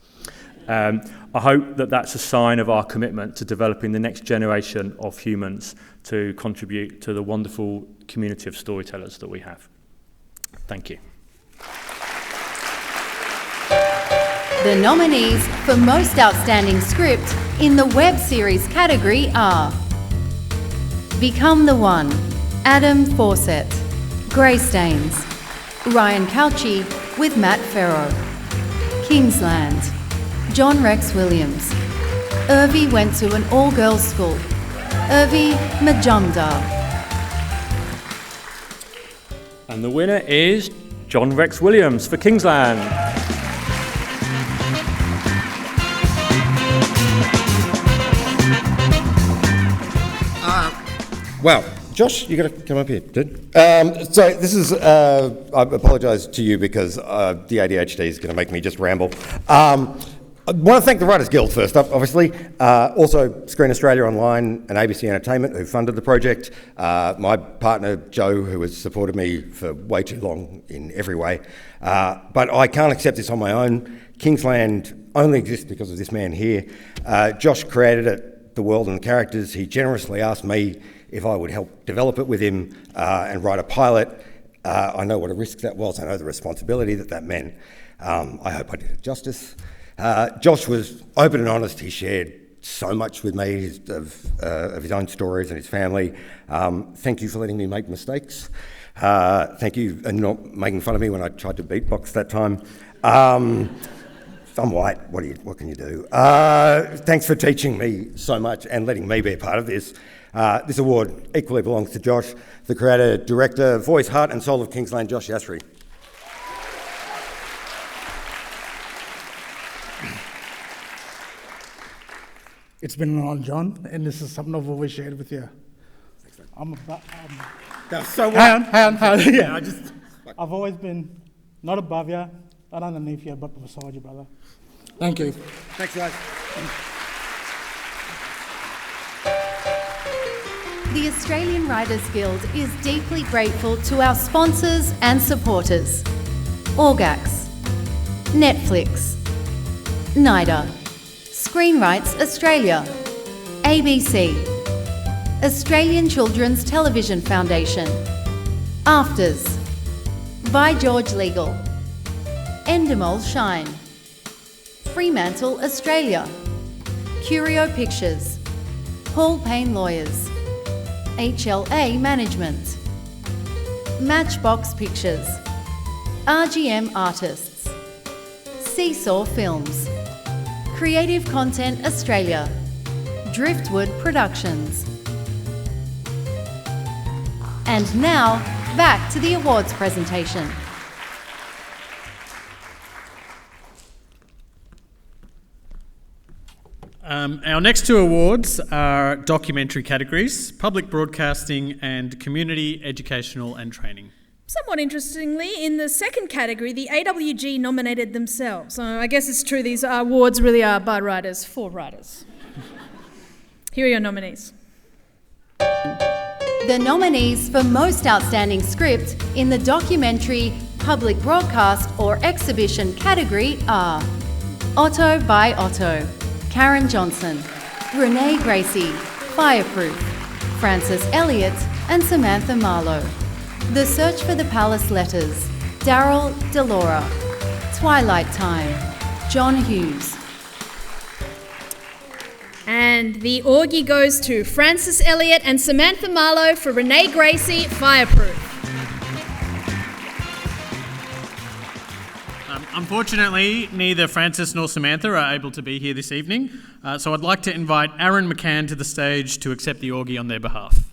I hope that that's a sign of our commitment to developing the next generation of humans to contribute to the wonderful community of storytellers that we have. Thank you. The nominees for Most Outstanding Script in the Web Series category are Become the One, Adam Fawcett, Grey Stains, Ryan Couchy with Matt Farrow, Kingsland, John Rex Williams, Urvi went to an all-girls school, Urvi Majumdar. And the winner is John Rex Williams for Kingsland. Wow. Josh, you got to come up here, dude. So this is, I apologise to you because the ADHD is going to make me just ramble. I want to thank the Writers Guild first up, obviously. Also Screen Australia Online and ABC Entertainment who funded the project. My partner Joe, who has supported me for way too long in every way. But I can't accept this on my own. Kingsland only exists because of this man here. Josh created it, the world and the characters. He generously asked me if I would help develop it with him and write a pilot. I know what a risk that was. I know the responsibility that meant. I hope I did it justice. Josh was open and honest. He shared so much with me of his own stories and his family. Thank you for letting me make mistakes. Thank you and not making fun of me when I tried to beatbox that time. I'm white, what can you do? Thanks for teaching me so much and letting me be a part of this. This award equally belongs to Josh, the creator, director, voice, heart and soul of Kingsland, Josh Yashri. It's been an honor, John, and this is something I've always shared with you. That's so hang on. Yeah, I've always been not above you, not underneath you, but beside you, brother. Thank you. Thanks, guys. The Australian Writers Guild is deeply grateful to our sponsors and supporters: AWGIE, Netflix, NIDA, Screenwrites Australia, ABC, Australian Children's Television Foundation, Afters, By George Legal, Endemol Shine, Fremantle Australia, Curio Pictures, Paul Payne Lawyers, HLA Management, Matchbox Pictures, RGM Artists, Seesaw Films, Creative Content Australia, Driftwood Productions. And now, back to the awards presentation. Our next two awards are documentary categories: public broadcasting and community, educational and training. Somewhat interestingly, in the second category, the AWG nominated themselves. So I guess it's true, these awards really are by writers for writers. Here are your nominees. The nominees for Most Outstanding Script in the Documentary, Public Broadcast or Exhibition category are Otto by Otto, Karen Johnson, Renee Gracie, Fireproof, Francis Elliott and Samantha Marlowe. The Search for the Palace Letters, Daryl Delora, Twilight Time, John Hughes. And the AWGIE goes to Francis Elliott and Samantha Marlowe for Renee Gracie, Fireproof. Unfortunately, neither Francis nor Samantha are able to be here this evening, so I'd like to invite Aaron McCann to the stage to accept the AWGIE on their behalf.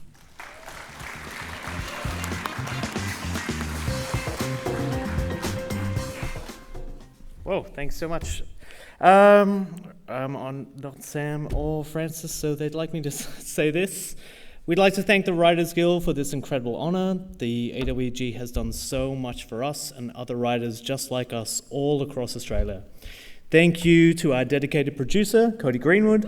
Whoa, thanks so much. I'm not Sam or Francis, so they'd like me to say this. We'd like to thank the Writers Guild for this incredible honour. The AWG has done so much for us and other writers just like us all across Australia. Thank you to our dedicated producer, Cody Greenwood,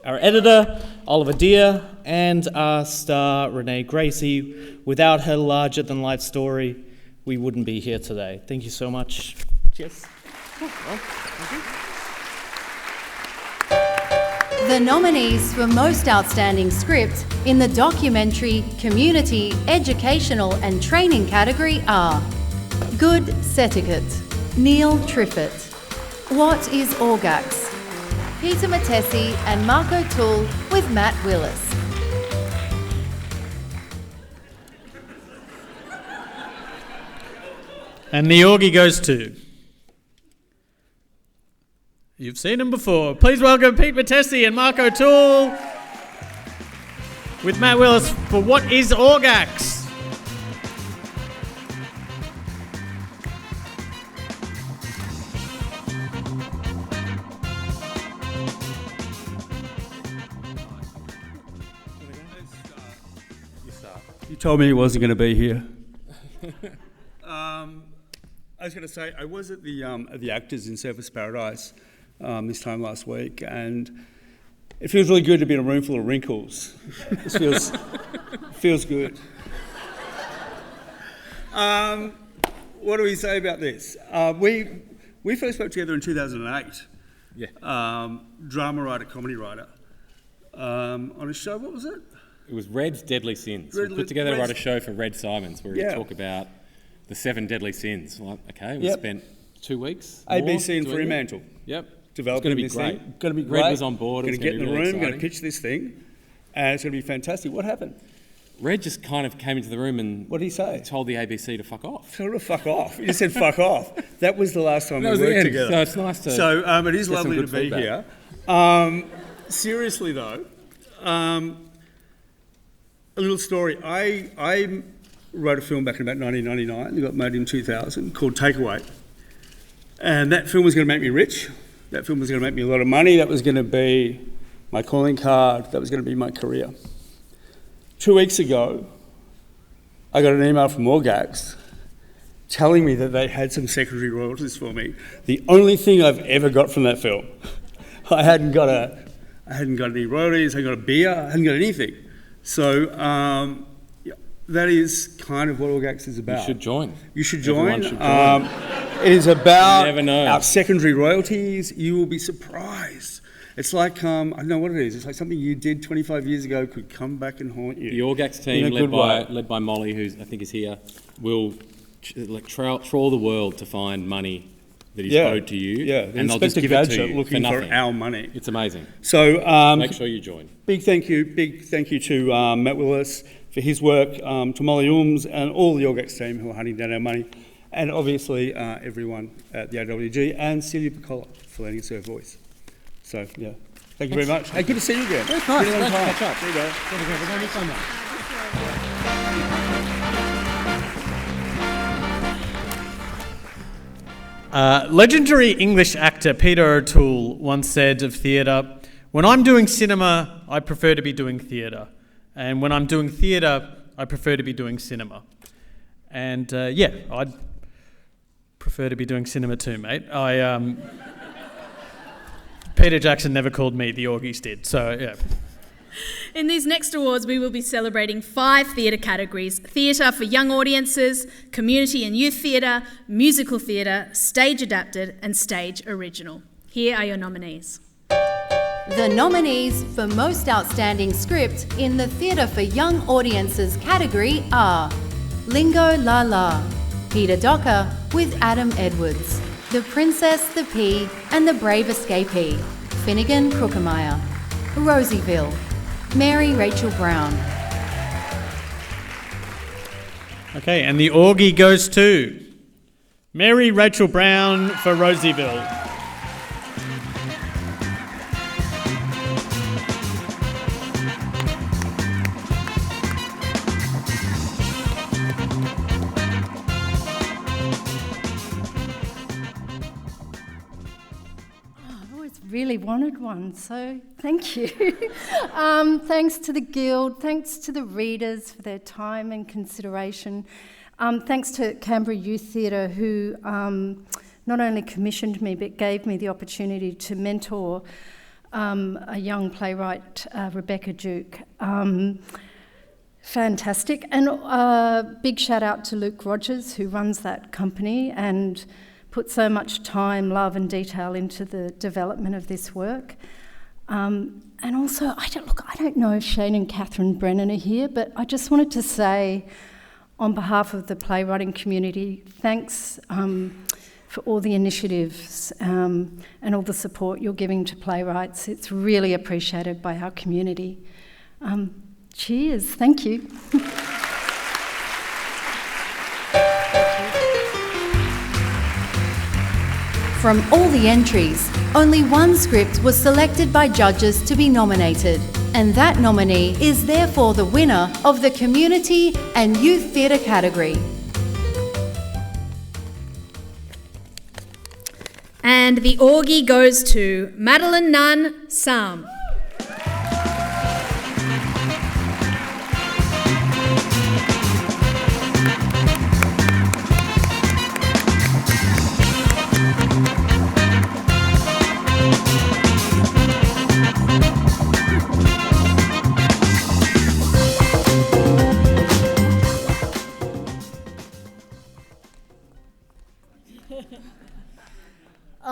our editor, Oliver Deere, and our star, Renee Gracie. Without her larger-than-life story, we wouldn't be here today. Thank you so much. Cheers. The nominees for Most Outstanding Script in the Documentary, Community, Educational and Training category are Good Setiquette, Neil Triffett, What is AWGIE, Peter Matesi and Mark O'Toole with Matt Willis. And the AWGIE goes to... You've seen him before. Please welcome Pete Matesi and Mark O'Toole with Matt Willis for What is AWGIE? You told me he wasn't going to be here. I was going to say, I was at the Actors in Surfers Paradise this time last week, and it feels really good to be in a room full of wrinkles. It feels good. What do we say about this? We first worked together in 2008. Yeah. Drama writer, comedy writer, on a show. What was it? It was Red's Deadly Sins. We put together a show for Red Simons where we talk about the 7 deadly sins. Like, okay, we spent 2 weeks. ABC in Fremantle. Yep. Developing it's going to be great. Going to be great. Red was on board. Going to get in the really room, exciting. going to pitch this thing, and it's going to be fantastic. What happened? Red just kind of came into the room and... What did he say? Told the ABC to fuck off. Told her to fuck off. You said fuck off. That was the last time That we was the worked end. together. So it's nice to So it is get some lovely to good be feedback. here. Seriously though, a little story. I wrote a film back in about 1999 that got made in 2000 called Takeaway. And that film was going to make me rich. That film was going to make me a lot of money. That was going to be my calling card. That was going to be my career. 2 weeks ago, I got an email from AWGIE telling me that they had some secondary royalties for me. The only thing I've ever got from that film. I hadn't got any royalties, I hadn't got a beer, I hadn't got anything. So that is kind of what AWGIE is about. You should join. You should join. Everyone should join. It is about You never know. our secondary royalties. You will be surprised. It's like, I don't know what it is. It's like something you did 25 years ago could come back and haunt you. The AWGIE team, led by Molly, who I think is here, will trawl the world to find money that is owed to you. Yeah, and they'll just give it to you looking for for nothing. our money. It's amazing. So make sure you join. Big thank you to Matt Willis for his work, to Molly Ulms and all the AWGIE team who are hunting down our money, and obviously everyone at the AWG and Celia Piccola for letting us her voice. So yeah, thank you very much. Hey, good to see you again. It's nice. Been a long Great to time. catch up. There you go. We're going to do so much. Legendary English actor Peter O'Toole once said of theatre, "When I'm doing cinema, I prefer to be doing theatre. And when I'm doing theatre, I prefer to be doing cinema." And yeah, I'd prefer to be doing cinema too, mate. Peter Jackson never called me, the AWGIEs did, so yeah. In these next awards, we will be celebrating 5 theatre categories: theatre for young audiences, community and youth theatre, musical theatre, stage adapted, and stage original. Here are your nominees. The nominees for Most Outstanding Script in the Theatre for Young Audiences category are Lingo La La, Peter Docker with Adam Edwards, The Princess, the Pea and the Brave Escapee, Finnegan Crookemeyer, Rosieville, Mary Rachel Brown. Okay, and the AWGIE goes to Mary Rachel Brown for Rosieville. Really wanted one, so thank you. Thanks to the Guild, thanks to the readers for their time and consideration. Thanks to Canberra Youth Theatre, who not only commissioned me but gave me the opportunity to mentor a young playwright, Rebecca Duke. Fantastic. And big shout out to Luke Rogers, who runs that company and put so much time, love and detail into the development of this work. And also, I don't know if Shane and Catherine Brennan are here, but I just wanted to say, on behalf of the playwriting community, thanks for all the initiatives and all the support you're giving to playwrights. It's really appreciated by our community. Cheers, thank you. From all the entries, only one script was selected by judges to be nominated, and that nominee is therefore the winner of the Community and Youth Theatre category. And the AWGIE goes to Madeline Nunn Sam.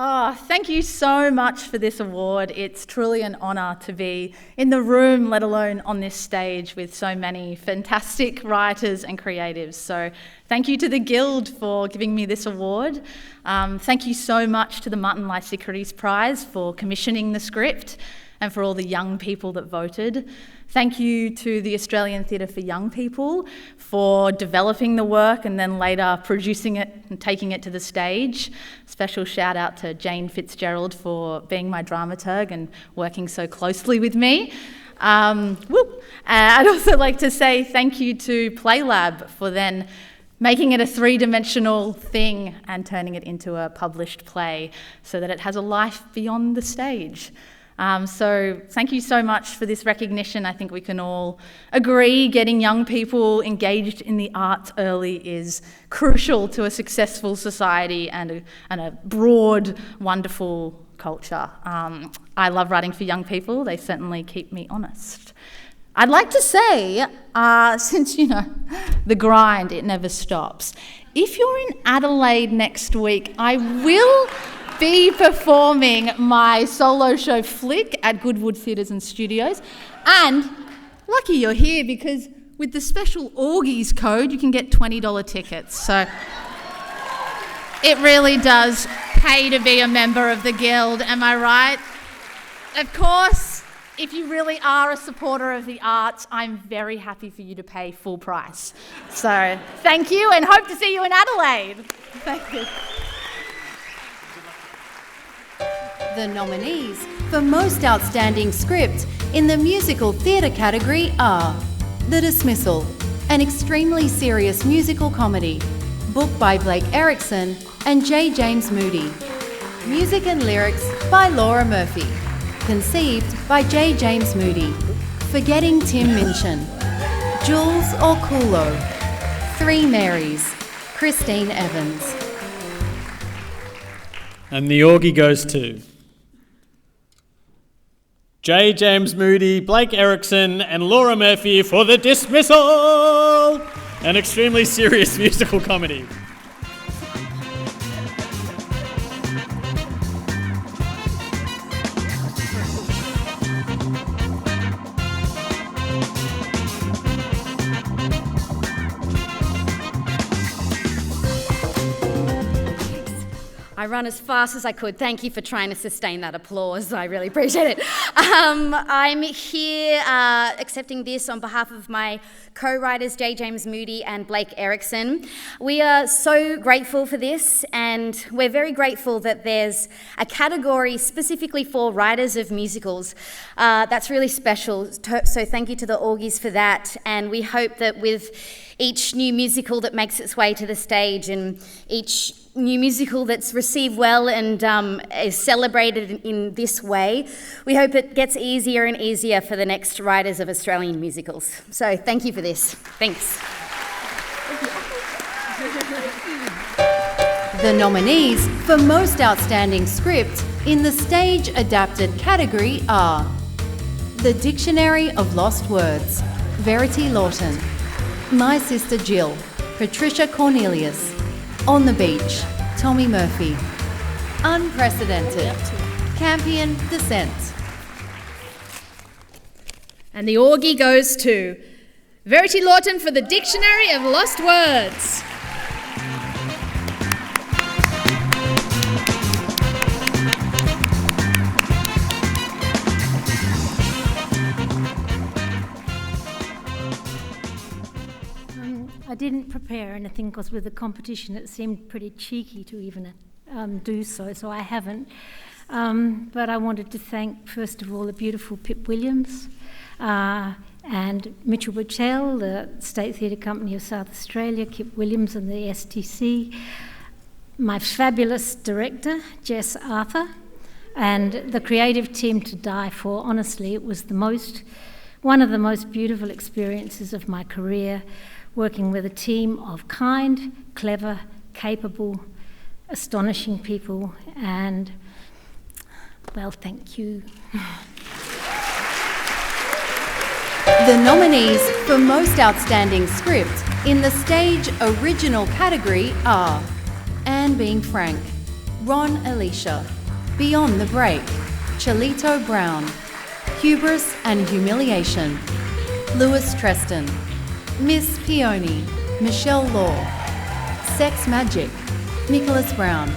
Oh, thank you so much for this award. It's truly an honour to be in the room, let alone on this stage with so many fantastic writers and creatives. So thank you to the Guild for giving me this award. Thank you so much to the Martin Lysicrides Prize for commissioning the script and for all the young people that voted. Thank you to the Australian Theatre for Young People for developing the work and then later producing it and taking it to the stage. Special shout out to Jane Fitzgerald for being my dramaturg and working so closely with me. I'd also like to say thank you to PlayLab for then making it a three-dimensional thing and turning it into a published play so that it has a life beyond the stage. So thank you so much for this recognition. I think we can all agree getting young people engaged in the arts early is crucial to a successful society and a broad, wonderful culture. I love writing for young people. They certainly keep me honest. I'd like to say, since, the grind, it never stops. If you're in Adelaide next week, I will be performing my solo show Flick at Goodwood Theatres and Studios. And lucky you're here because with the special AWGIE code, you can get $20 tickets. So it really does pay to be a member of the Guild, am I right? Of course, if you really are a supporter of the arts, I'm very happy for you to pay full price. So thank you and hope to see you in Adelaide. Thank you. The nominees for Most Outstanding Script in the Musical Theatre category are The Dismissal, an extremely serious musical comedy, book by Blake Erickson and J. James Moody. Music and lyrics by Laura Murphy. Conceived by J. James Moody. Forgetting Tim Minchin. Jules Orculo. Three Marys. Christine Evans. And the AWGIE goes to J. James Moody, Blake Erickson, and Laura Murphy for The Dismissal, an extremely serious musical comedy. I run as fast as I could. Thank you for trying to sustain that applause. I really appreciate it. I'm here accepting this on behalf of my co-writers, J. James Moody and Blake Erickson. We are so grateful for this, and we're very grateful that there's a category specifically for writers of musicals. That's really special. So thank you to the AWGIEs for that, and we hope that with each new musical that makes its way to the stage and each new musical that's received well and is celebrated in this way, we hope it gets easier and easier for the next writers of Australian musicals. So thank you for this. Thanks. The nominees for Most Outstanding Script in the Stage Adapted category are The Dictionary of Lost Words, Verity Lawton. My Sister Jill, Patricia Cornelius. On the Beach, Tommy Murphy. Unprecedented, Campion Descent. And the AWGIE goes to Verity Lawton for The Dictionary of Lost Words. I didn't prepare anything because with the competition it seemed pretty cheeky to even do so, so I haven't. But I wanted to thank, first of all, the beautiful Pip Williams and Mitchell Buchell, the State Theatre Company of South Australia, Kip Williams and the STC, my fabulous director, Jess Arthur, and the creative team to die for. Honestly, it was one of the most beautiful experiences of my career, working with a team of kind, clever, capable, astonishing people, and, well, thank you. The nominees for Most Outstanding Script in the Stage Original category are Anne Being Frank, Ron Alicia, Beyond the Break, Cholito Brown, Hubris and Humiliation, Lewis Treston, Miss Peony, Michelle Law, Sex Magic, Nicholas Brown,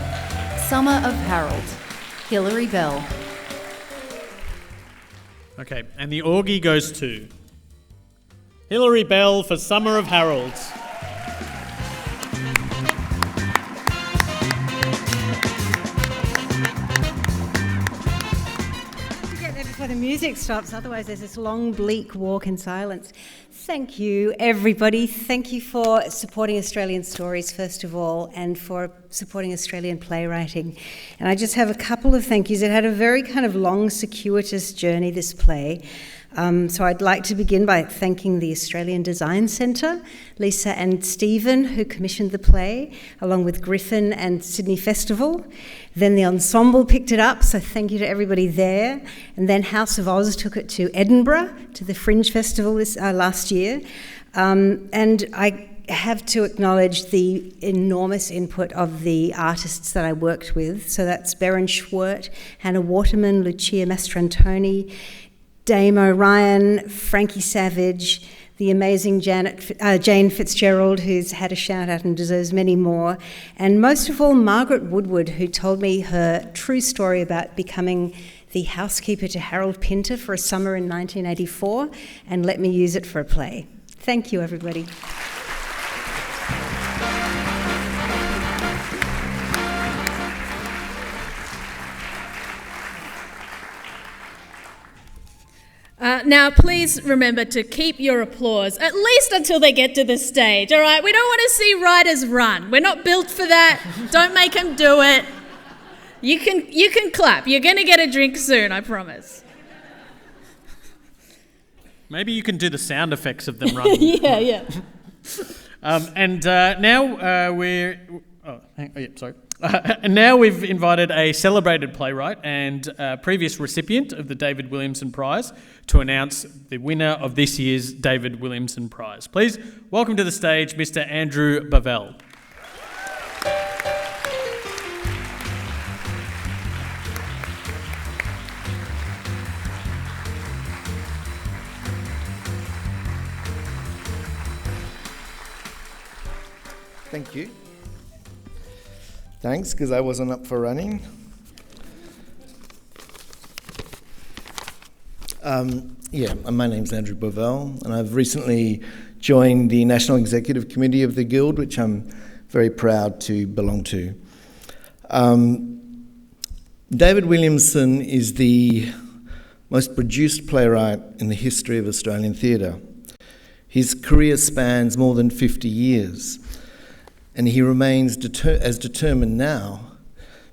Summer of Harold, Hilary Bell. Okay, and the AWGIE goes to Hilary Bell for Summer of Harold. Get there before the music stops, otherwise there's this long, bleak walk in silence. Thank you, everybody. Thank you for supporting Australian stories, first of all, and for supporting Australian playwriting. And I just have a couple of thank yous. It had a very kind of long, circuitous journey, this play. So I'd like to begin by thanking the Australian Design Centre, Lisa and Stephen, who commissioned the play, along with Griffin and Sydney Festival. Then the ensemble picked it up, so thank you to everybody there. And then House of Oz took it to Edinburgh, to the Fringe Festival last year. And I have to acknowledge the enormous input of the artists that I worked with. So that's Berin Schwert, Hannah Waterman, Lucia Mastrantoni, Dame O'Ryan, Frankie Savage, the amazing Jane Fitzgerald, who's had a shout out and deserves many more, and most of all, Margaret Woodward, who told me her true story about becoming the housekeeper to Harold Pinter for a summer in 1984 and let me use it for a play. Thank you, everybody. Now, please remember to keep your applause, at least until they get to the stage, all right? We don't want to see writers run. We're not built for that. Don't make them do it. You can clap. You're going to get a drink soon, I promise. Maybe you can do the sound effects of them running. Yeah. Now we're... sorry. And now we've invited a celebrated playwright and previous recipient of the David Williamson Prize to announce the winner of this year's David Williamson Prize. Please welcome to the stage Mr. Andrew Bavell. Thank you. Thanks, because I wasn't up for running. My name's Andrew Bovell, and I've recently joined the National Executive Committee of the Guild, which I'm very proud to belong to. David Williamson is the most produced playwright in the history of Australian theatre. His career spans more than 50 years, and he remains as determined now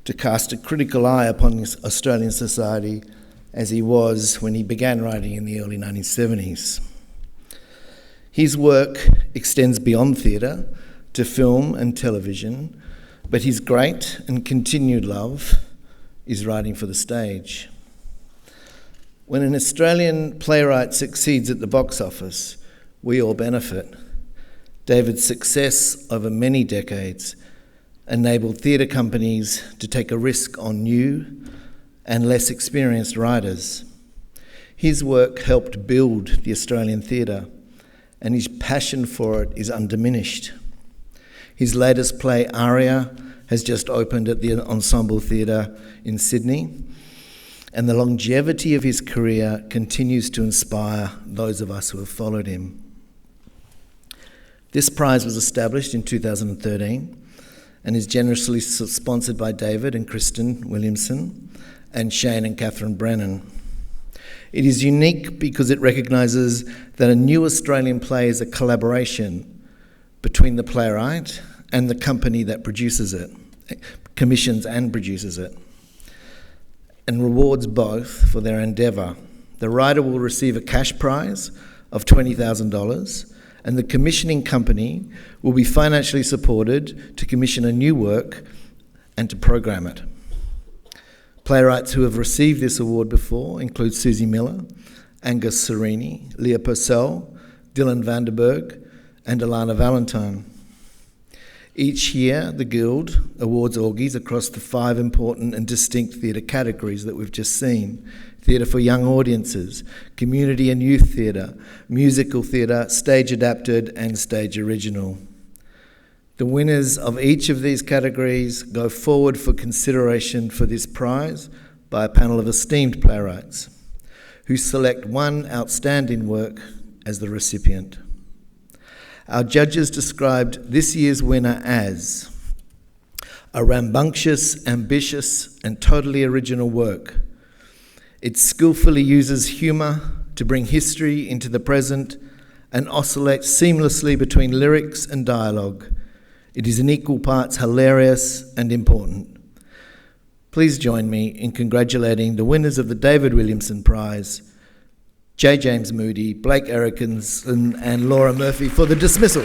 to cast a critical eye upon Australian society as he was when he began writing in the early 1970s. His work extends beyond theatre to film and television, but his great and continued love is writing for the stage. When an Australian playwright succeeds at the box office, we all benefit. David's success over many decades enabled theatre companies to take a risk on new and less experienced writers. His work helped build the Australian theatre, and his passion for it is undiminished. His latest play, Aria, has just opened at the Ensemble Theatre in Sydney, and the longevity of his career continues to inspire those of us who have followed him. This prize was established in 2013 and is generously sponsored by David and Kristen Williamson and Shane and Catherine Brennan. It is unique because it recognises that a new Australian play is a collaboration between the playwright and the company that produces it, commissions and produces it, and rewards both for their endeavour. The writer will receive a cash prize of $20,000, and the commissioning company will be financially supported to commission a new work and to program it. Playwrights who have received this award before include Susie Miller, Angus Serini, Leah Purcell, Dylan Vanderberg, and Alana Valentine. Each year, the Guild awards AWGIEs across the 5 important and distinct theatre categories that we've just seen: theatre for young audiences, community and youth theatre, musical theatre, stage adapted and stage original. The winners of each of these categories go forward for consideration for this prize by a panel of esteemed playwrights who select one outstanding work as the recipient. Our judges described this year's winner as a rambunctious, ambitious, and totally original work. It skillfully uses humour to bring history into the present and oscillates seamlessly between lyrics and dialogue. It is in equal parts hilarious and important. Please join me in congratulating the winners of the David Williamson Prize, J. James Moody, Blake Erickson, and Laura Murphy for the dismissal.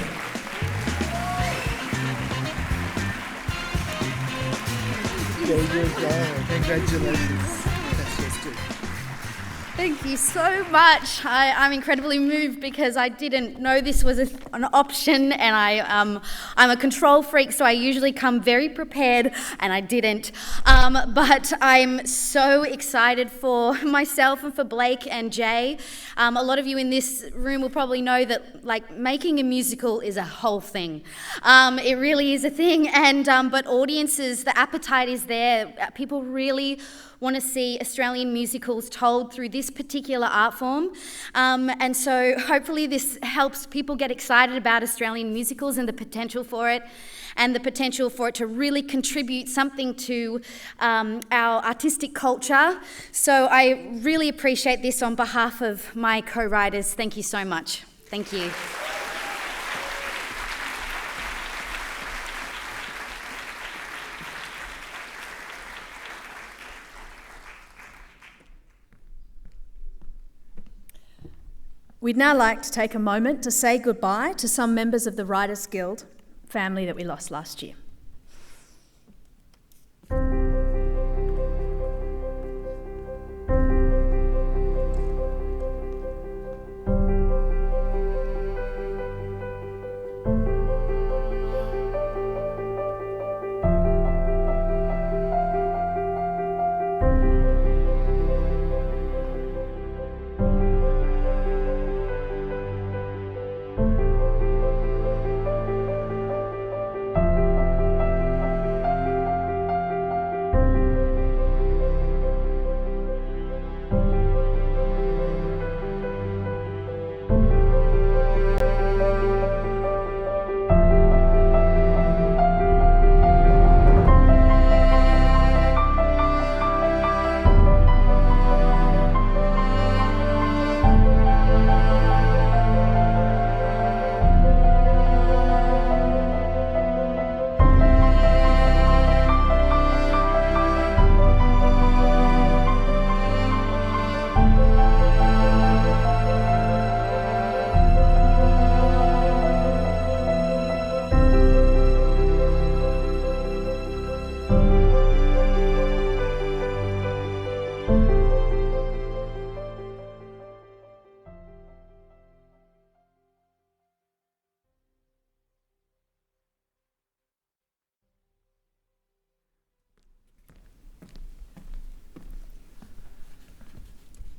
Congratulations. Thank you so much. I'm incredibly moved because I didn't know this was an option, and I'm a control freak, so I usually come very prepared, and I didn't. But I'm so excited for myself and for Blake and Jay. A lot of you in this room will probably know that making a musical is a whole thing. It really is a thing, and but audiences, the appetite is there. People really want to see Australian musicals told through this particular art form. And so hopefully this helps people get excited about Australian musicals and the potential for it, and the potential for it to really contribute something to our artistic culture. So I really appreciate this on behalf of my co-writers. Thank you so much. Thank you. We'd now like to take a moment to say goodbye to some members of the Writers Guild family that we lost last year.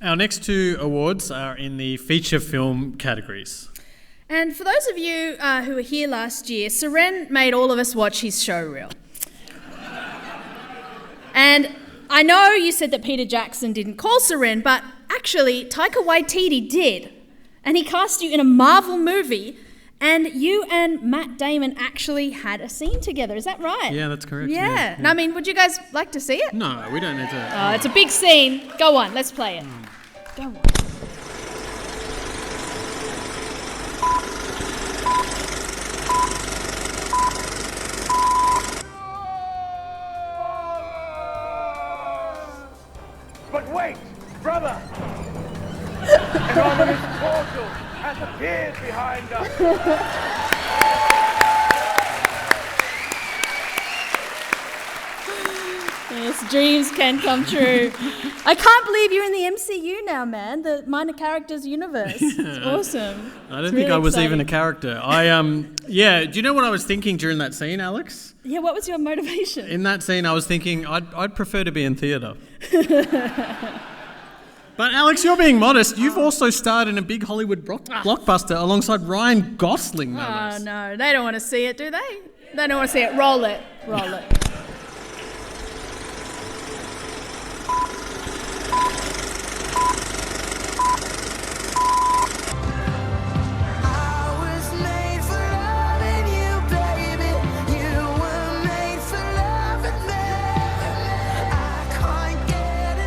Our next 2 awards are in the feature film categories. And for those of you who were here last year, Seren made all of us watch his show reel. And I know you said that Peter Jackson didn't call Seren, but actually Taika Waititi did. And he cast you in a Marvel movie, and you and Matt Damon actually had a scene together. Is that right? Yeah, that's correct. Yeah. I mean, would you guys like to see it? No, we don't need to. It's a big scene. Go on, let's play it. Go on. But wait, brother! An ominous portal has appeared behind us. Yes, Dreams can come true. I can't believe you're in the MCU now, man. The minor characters universe. It's awesome. I don't think I was even a character. Do you know what I was thinking during that scene, Alex? Yeah, what was your motivation? In that scene, I was thinking I'd prefer to be in theatre. But Alex, you're being modest. You've also starred in a big Hollywood blockbuster alongside Ryan Gosling. Oh, no. They don't want to see it, do they? They don't want to see it. Roll it. Roll it.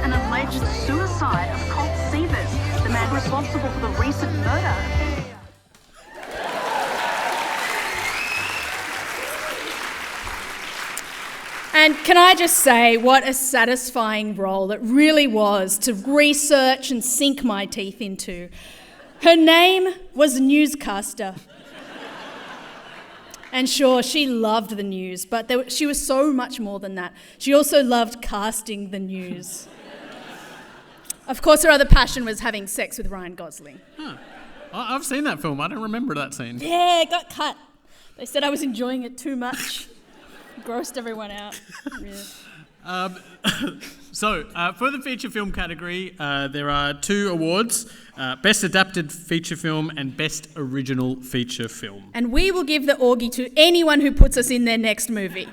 An alleged suicide of Colt Sievers, the man responsible for the recent murder. And can I just say what a satisfying role it really was to research and sink my teeth into. Her name was Newscaster. And sure, she loved the news, but she was so much more than that. She also loved casting the news. Of course, her other passion was having sex with Ryan Gosling. Huh. I've seen that film. I don't remember that scene. Yeah, it got cut. They said I was enjoying it too much. Grossed everyone out. Yeah. For the feature film category, there are 2 awards, Best Adapted Feature Film and Best Original Feature Film. And we will give the AWGIE to anyone who puts us in their next movie.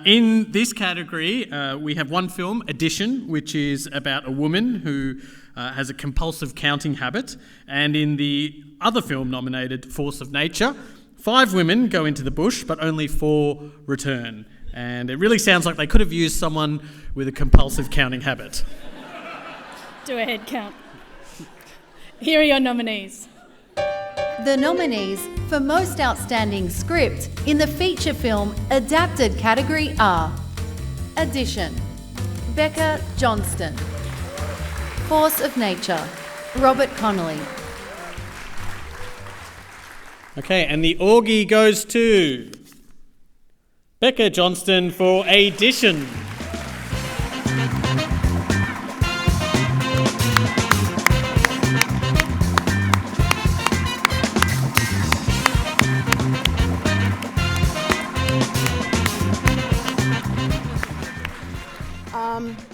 In this category, we have one film, Addition, which is about a woman who has a compulsive counting habit. And in the other film nominated, Force of Nature, 5 women go into the bush, but only 4 return. And it really sounds like they could have used someone with a compulsive counting habit. Do a head count. Here are your nominees. The nominees for Most Outstanding Script in the Feature Film Adapted category are Addition, Becca Johnston; Force of Nature, Robert Connolly. Okay, and the AWGIE goes to Becca Johnston for Addition.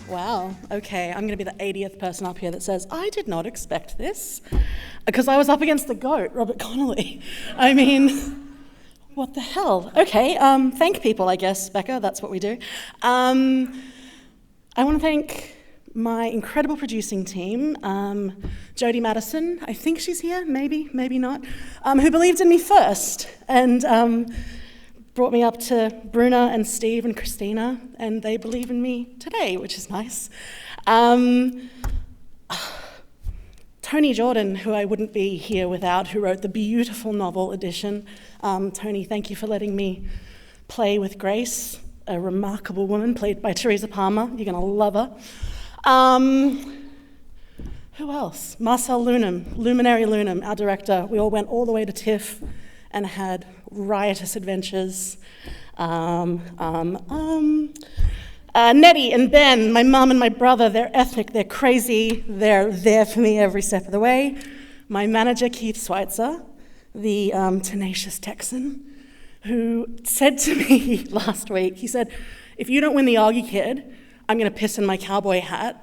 Wow, okay, I'm going to be the 80th person up here that says, I did not expect this, because I was up against the GOAT, Robert Connolly. I mean, what the hell? Okay, thank people, I guess, Becca, that's what we do. I want to thank my incredible producing team, Jodie Madison, I think she's here, maybe not, who believed in me first, and brought me up to Bruna and Steve and Christina, and they believe in me today, which is nice. Tony Jordan, who I wouldn't be here without, who wrote the beautiful novel Addition. Tony, thank you for letting me play with Grace, a remarkable woman played by Teresa Palmer. You're gonna love her. Who else? Marcel Lunam, Luminary Lunam, our director. We all went all the way to TIFF and had riotous adventures. Nettie and Ben, my mum and my brother, they're ethnic, they're crazy, they're there for me every step of the way. My manager, Keith Schweitzer, the tenacious Texan, who said to me last week, he said, if you don't win the AWGIE Kid, I'm gonna piss in my cowboy hat.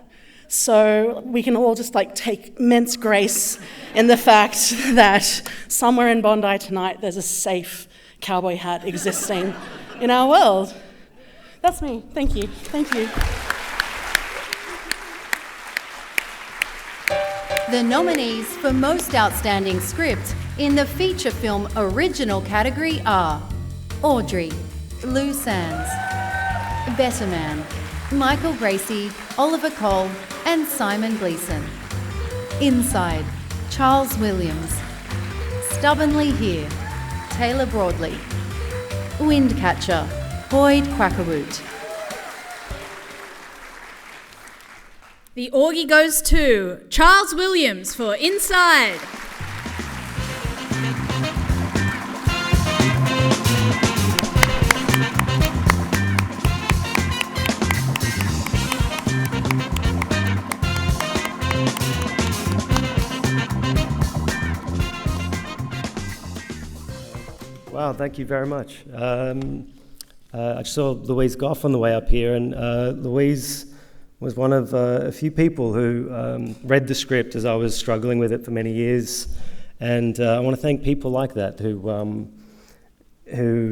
So we can all just take immense grace in the fact that somewhere in Bondi tonight there's a safe cowboy hat existing in our world. That's me. Thank you. Thank you. The nominees for Most Outstanding Script in the Feature Film Original category are Audrey, Lou Sands, Better Man, Michael Gracie, Oliver Cole, and Simon Gleeson. Inside, Charles Williams. Stubbornly Here, Taylor Broadley. Windcatcher, Boyd Quackerwoot. The AWGIE goes to Charles Williams for Inside. Wow, thank you very much. I just saw Louise Goff on the way up here, and Louise was one of a few people who read the script as I was struggling with it for many years. And I want to thank people like that who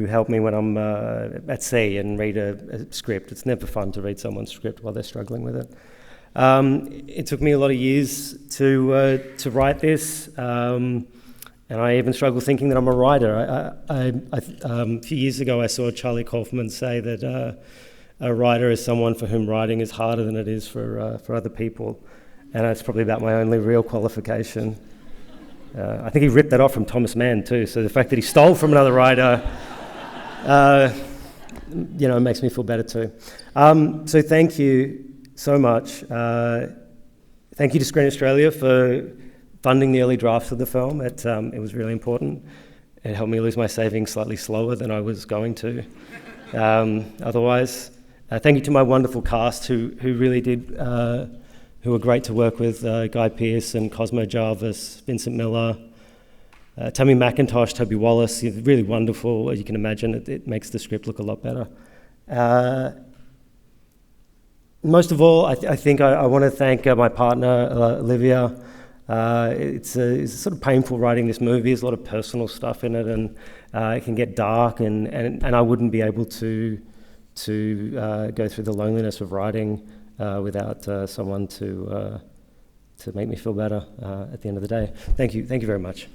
help me when I'm at sea and read a script. It's never fun to read someone's script while they're struggling with it. It took me a lot of years to write this, and I even struggle thinking that I'm a writer. A few years ago I saw Charlie Kaufman say that a writer is someone for whom writing is harder than it is for other people, and that's probably about my only real qualification. I think he ripped that off from Thomas Mann too, so the fact that he stole from another writer makes me feel better too. So thank you so much. Thank you to Screen Australia for funding the early drafts of the film. It was really important. It helped me lose my savings slightly slower than I was going to otherwise. Thank you to my wonderful cast who really did, who were great to work with, Guy Pearce and Cosmo Jarvis, Vincent Miller, Tammy McIntosh, Toby Wallace. You're really wonderful. As you can imagine, it makes the script look a lot better. Most of all, I think I want to thank my partner, Olivia. It's sort of painful writing this movie. There's a lot of personal stuff in it, and it can get dark, and I wouldn't be able to go through the loneliness of writing without someone to make me feel better at the end of the day. Thank you very much.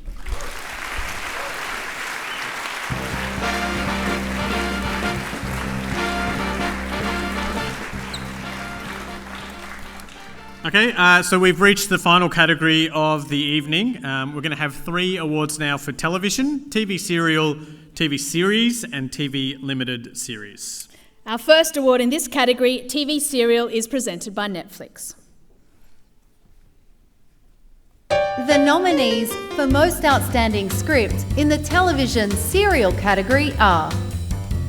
Okay, so we've reached the final category of the evening. We're going to have 3 awards now for television, TV serial, TV series, and TV limited series. Our first award in this category, TV serial, is presented by Netflix. The nominees for Most Outstanding Script in the television serial category are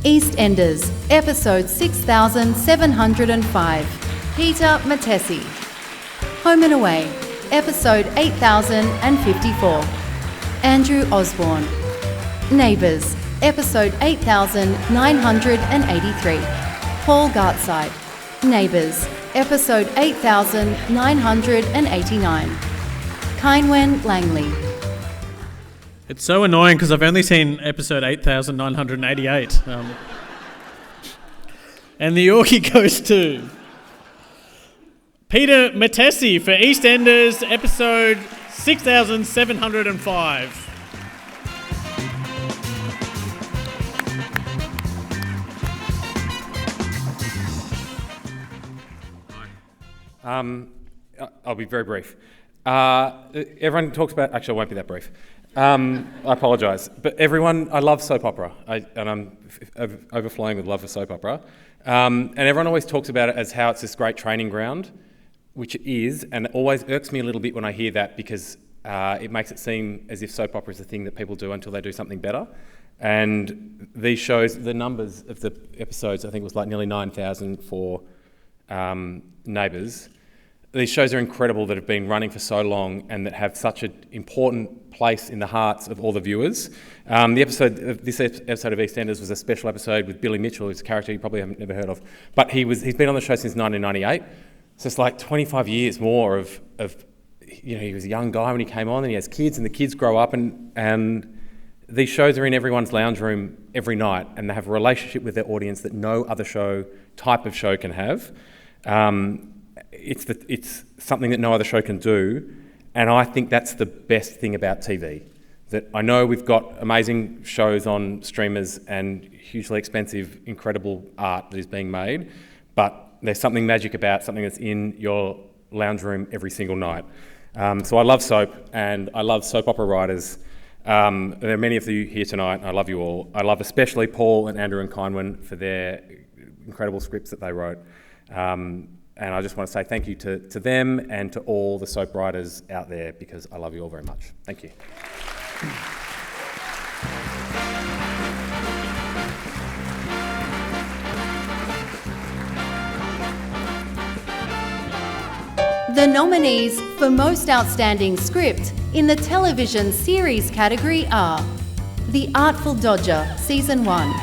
EastEnders, episode 6705, Peter Matesi. Home and Away, episode 8054, Andrew Osborne. Neighbours, episode 8983, Paul Gartside. Neighbours, episode 8989, Kynwen Langley. It's so annoying because I've only seen episode 8988. And the AWGIE goes to Peter Matesi for EastEnders, episode 6705. I'll be very brief. Everyone talks about... Actually, I won't be that brief. I apologise. But everyone... I love soap opera. And I'm overflowing with love for soap opera. And everyone always talks about it as how it's this great training ground, which it is, and it always irks me a little bit when I hear that because it makes it seem as if soap opera is a thing that people do until they do something better. And these shows, the numbers of the episodes, I think it was like nearly 9,000 for Neighbours. These shows are incredible that have been running for so long and that have such an important place in the hearts of all the viewers. This episode of EastEnders was a special episode with Billy Mitchell, who's a character you probably haven't never heard of, but he's been on the show since 1998. So it's like 25 years more of he was a young guy when he came on, and he has kids, and the kids grow up, and these shows are in everyone's lounge room every night, and they have a relationship with their audience that no other type of show can have. It's something that no other show can do, and I think that's the best thing about TV. That I know we've got amazing shows on streamers and hugely expensive, incredible art that is being made, but there's something magic about something that's in your lounge room every single night. So I love soap, and I love soap opera writers. There are many of you here tonight, and I love you all. I love especially Paul and Andrew and Kynwen for their incredible scripts that they wrote. And I just want to say thank you to them and to all the soap writers out there, because I love you all very much. Thank you. The nominees for Most Outstanding Script in the television series category are The Artful Dodger, Season 1.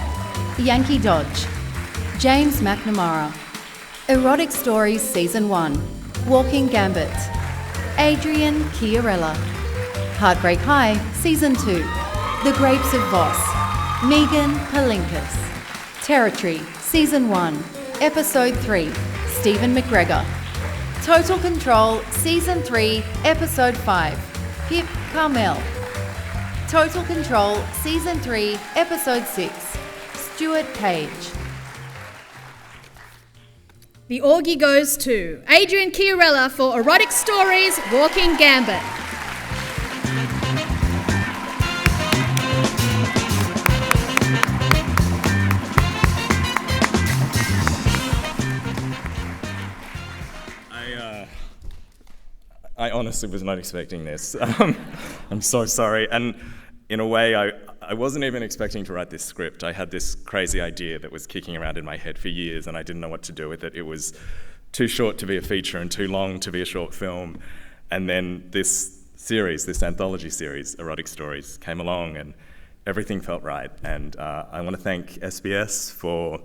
Yankee Dodge. James McNamara. Erotic Stories, Season 1. Walking Gambit. Adrian Chiarella. Heartbreak High, Season 2. The Grapes of Voss. Megan Palinkas. Territory, Season 1. Episode 3. Stephen McGregor. Total Control, Season 3, Episode 5. Pip Carmel. Total Control, Season 3, Episode 6. Stuart Page. The AWGIE goes to Adrian Chiarella for Erotic Stories, Walking Gambit. I honestly was not expecting this. I'm so sorry. And in a way, I wasn't even expecting to write this script. I had this crazy idea that was kicking around in my head for years, and I didn't know what to do with it. It was too short to be a feature and too long to be a short film. And then this series, this anthology series, Erotic Stories, came along, and everything felt right. And I want to thank SBS for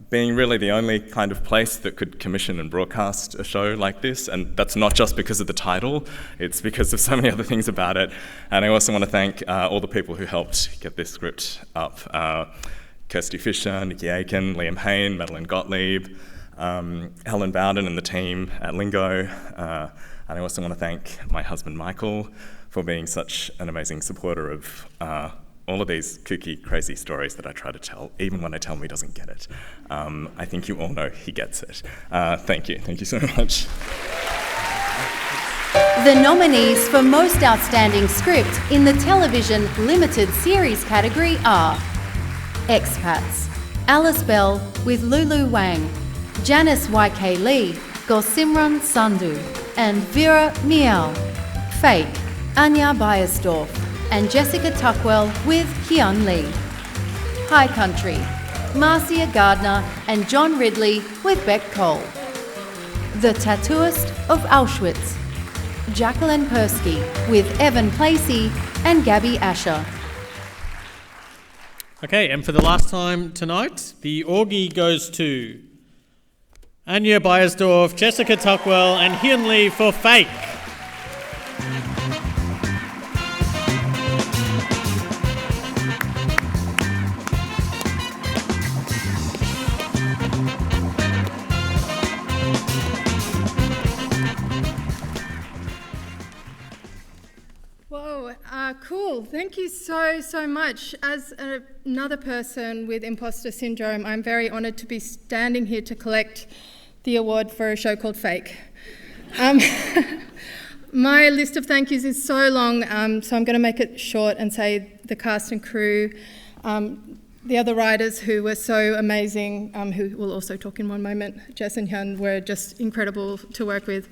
being really the only kind of place that could commission and broadcast a show like this. And that's not just because of the title, it's because of so many other things about it. And I also want to thank all the people who helped get this script up. Kirsty Fisher, Nikki Aiken, Liam Hain, Madeline Gottlieb, Helen Bowden and the team at Lingo. And I also want to thank my husband Michael for being such an amazing supporter of all of these kooky, crazy stories that I try to tell, even when I tell him he doesn't get it. I think you all know he gets it. Thank you so much. The nominees for Most Outstanding Script in the Television Limited Series category are Expats, Alice Bell with Lulu Wang, Janice YK Lee, Gosimran Sandhu, and Vera Miel. Fake, Anya Beiersdorf, and Jessica Tuckwell with Hyun Lee. High Country, Marcia Gardner and John Ridley with Beck Cole. The Tattooist of Auschwitz, Jacqueline Persky with Evan Placey and Gabby Asher. Okay, and for the last time tonight, the AWGIE goes to Anya Beiersdorf, Jessica Tuckwell and Hyun Lee for Fake. Cool. Thank you so much. As another person with imposter syndrome, I'm very honoured to be standing here to collect the award for a show called Fake. My list of thank yous is so long, so I'm going to make it short and say the cast and crew, the other writers who were so amazing, who will also talk in one moment, Jess and Hyun, were just incredible to work with.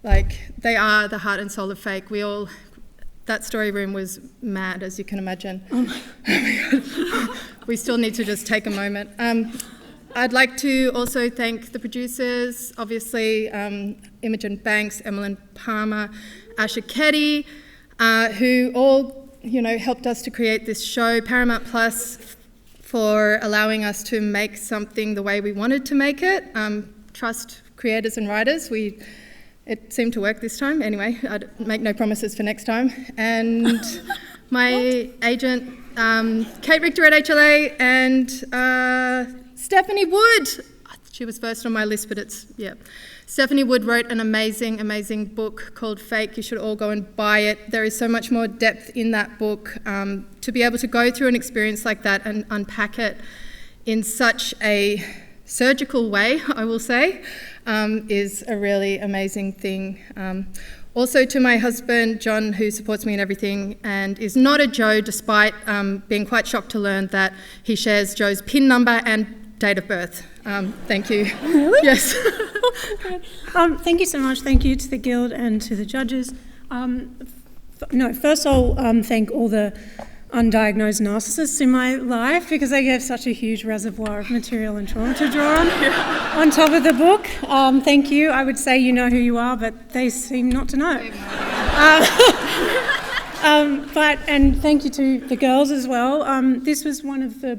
Like, they are the heart and soul of Fake. That story room was mad, as you can imagine. Oh my God. We still need to just take a moment. I'd like to also thank the producers, obviously Imogen Banks, Emmeline Palmer, Asha Keddy, who all helped us to create this show. Paramount Plus for allowing us to make something the way we wanted to make it. Trust creators and writers. It seemed to work this time. Anyway, I'd make no promises for next time. And my agent, Kate Richter at HLA, and Stephanie Wood. She was first on my list, but Stephanie Wood wrote an amazing book called Fake. You should all go and buy it. There is so much more depth in that book. To be able to go through an experience like that and unpack it in such a surgical way, I will say, is a really amazing thing. Also to my husband, John, who supports me in everything and is not a Joe, despite being quite shocked to learn that he shares Joe's PIN number and date of birth. Thank you. Really? Yes. Thank you so much. Thank you to the Guild and to the judges. First I'll thank all the undiagnosed narcissists in my life, because they gave such a huge reservoir of material and trauma to draw on top of the book. Thank you. I would say you know who you are, but they seem not to know. And thank you to the girls as well. This was one of the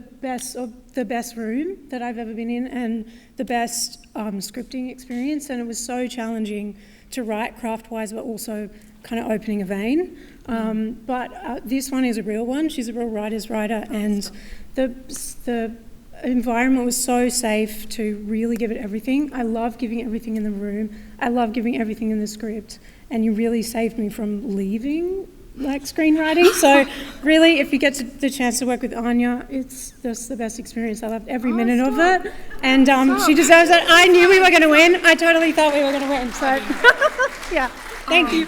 best room that I've ever been in, and the best scripting experience. And it was so challenging to write craft-wise, but also kind of opening a vein. But this one is a real one. She's a real writer's writer, and the environment was so safe to really give it everything. I love giving everything in the room. I love giving everything in the script, and you really saved me from leaving screenwriting. So really, if you get the chance to work with Anya, it's just the best experience. I loved every minute of it, and she deserves it. I knew we were going to win. I totally thought we were going to win. So yeah, thank you.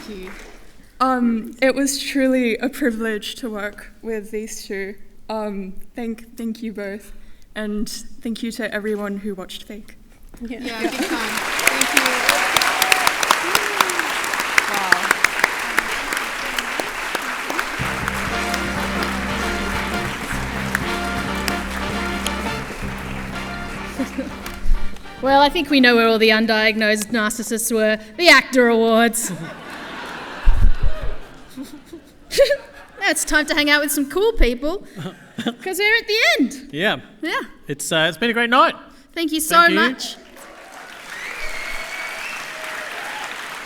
It was truly a privilege to work with these two. Thank you both, and thank you to everyone who watched Fake. Yeah, big time. Thank you. Well, I think we know where all the undiagnosed narcissists were. The AWGIE Awards. Now it's time to hang out with some cool people, because we're at the end. Yeah. Yeah. It's been a great night. Thank you so much.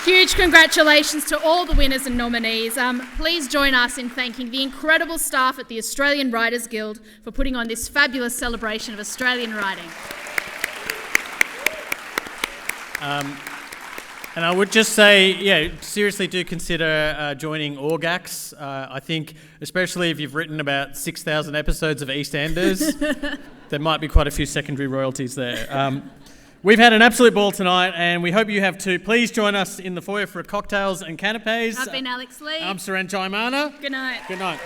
Huge congratulations to all the winners and nominees. Please join us in thanking the incredible staff at the Australian Writers Guild for putting on this fabulous celebration of Australian writing. And I would just say, seriously do consider joining AWGIE. I think, especially if you've written about 6,000 episodes of EastEnders, there might be quite a few secondary royalties there. We've had an absolute ball tonight, and we hope you have too. Please join us in the foyer for cocktails and canapes. I've been Alex Lee. I'm Saran Jaimana. Good night. Good night.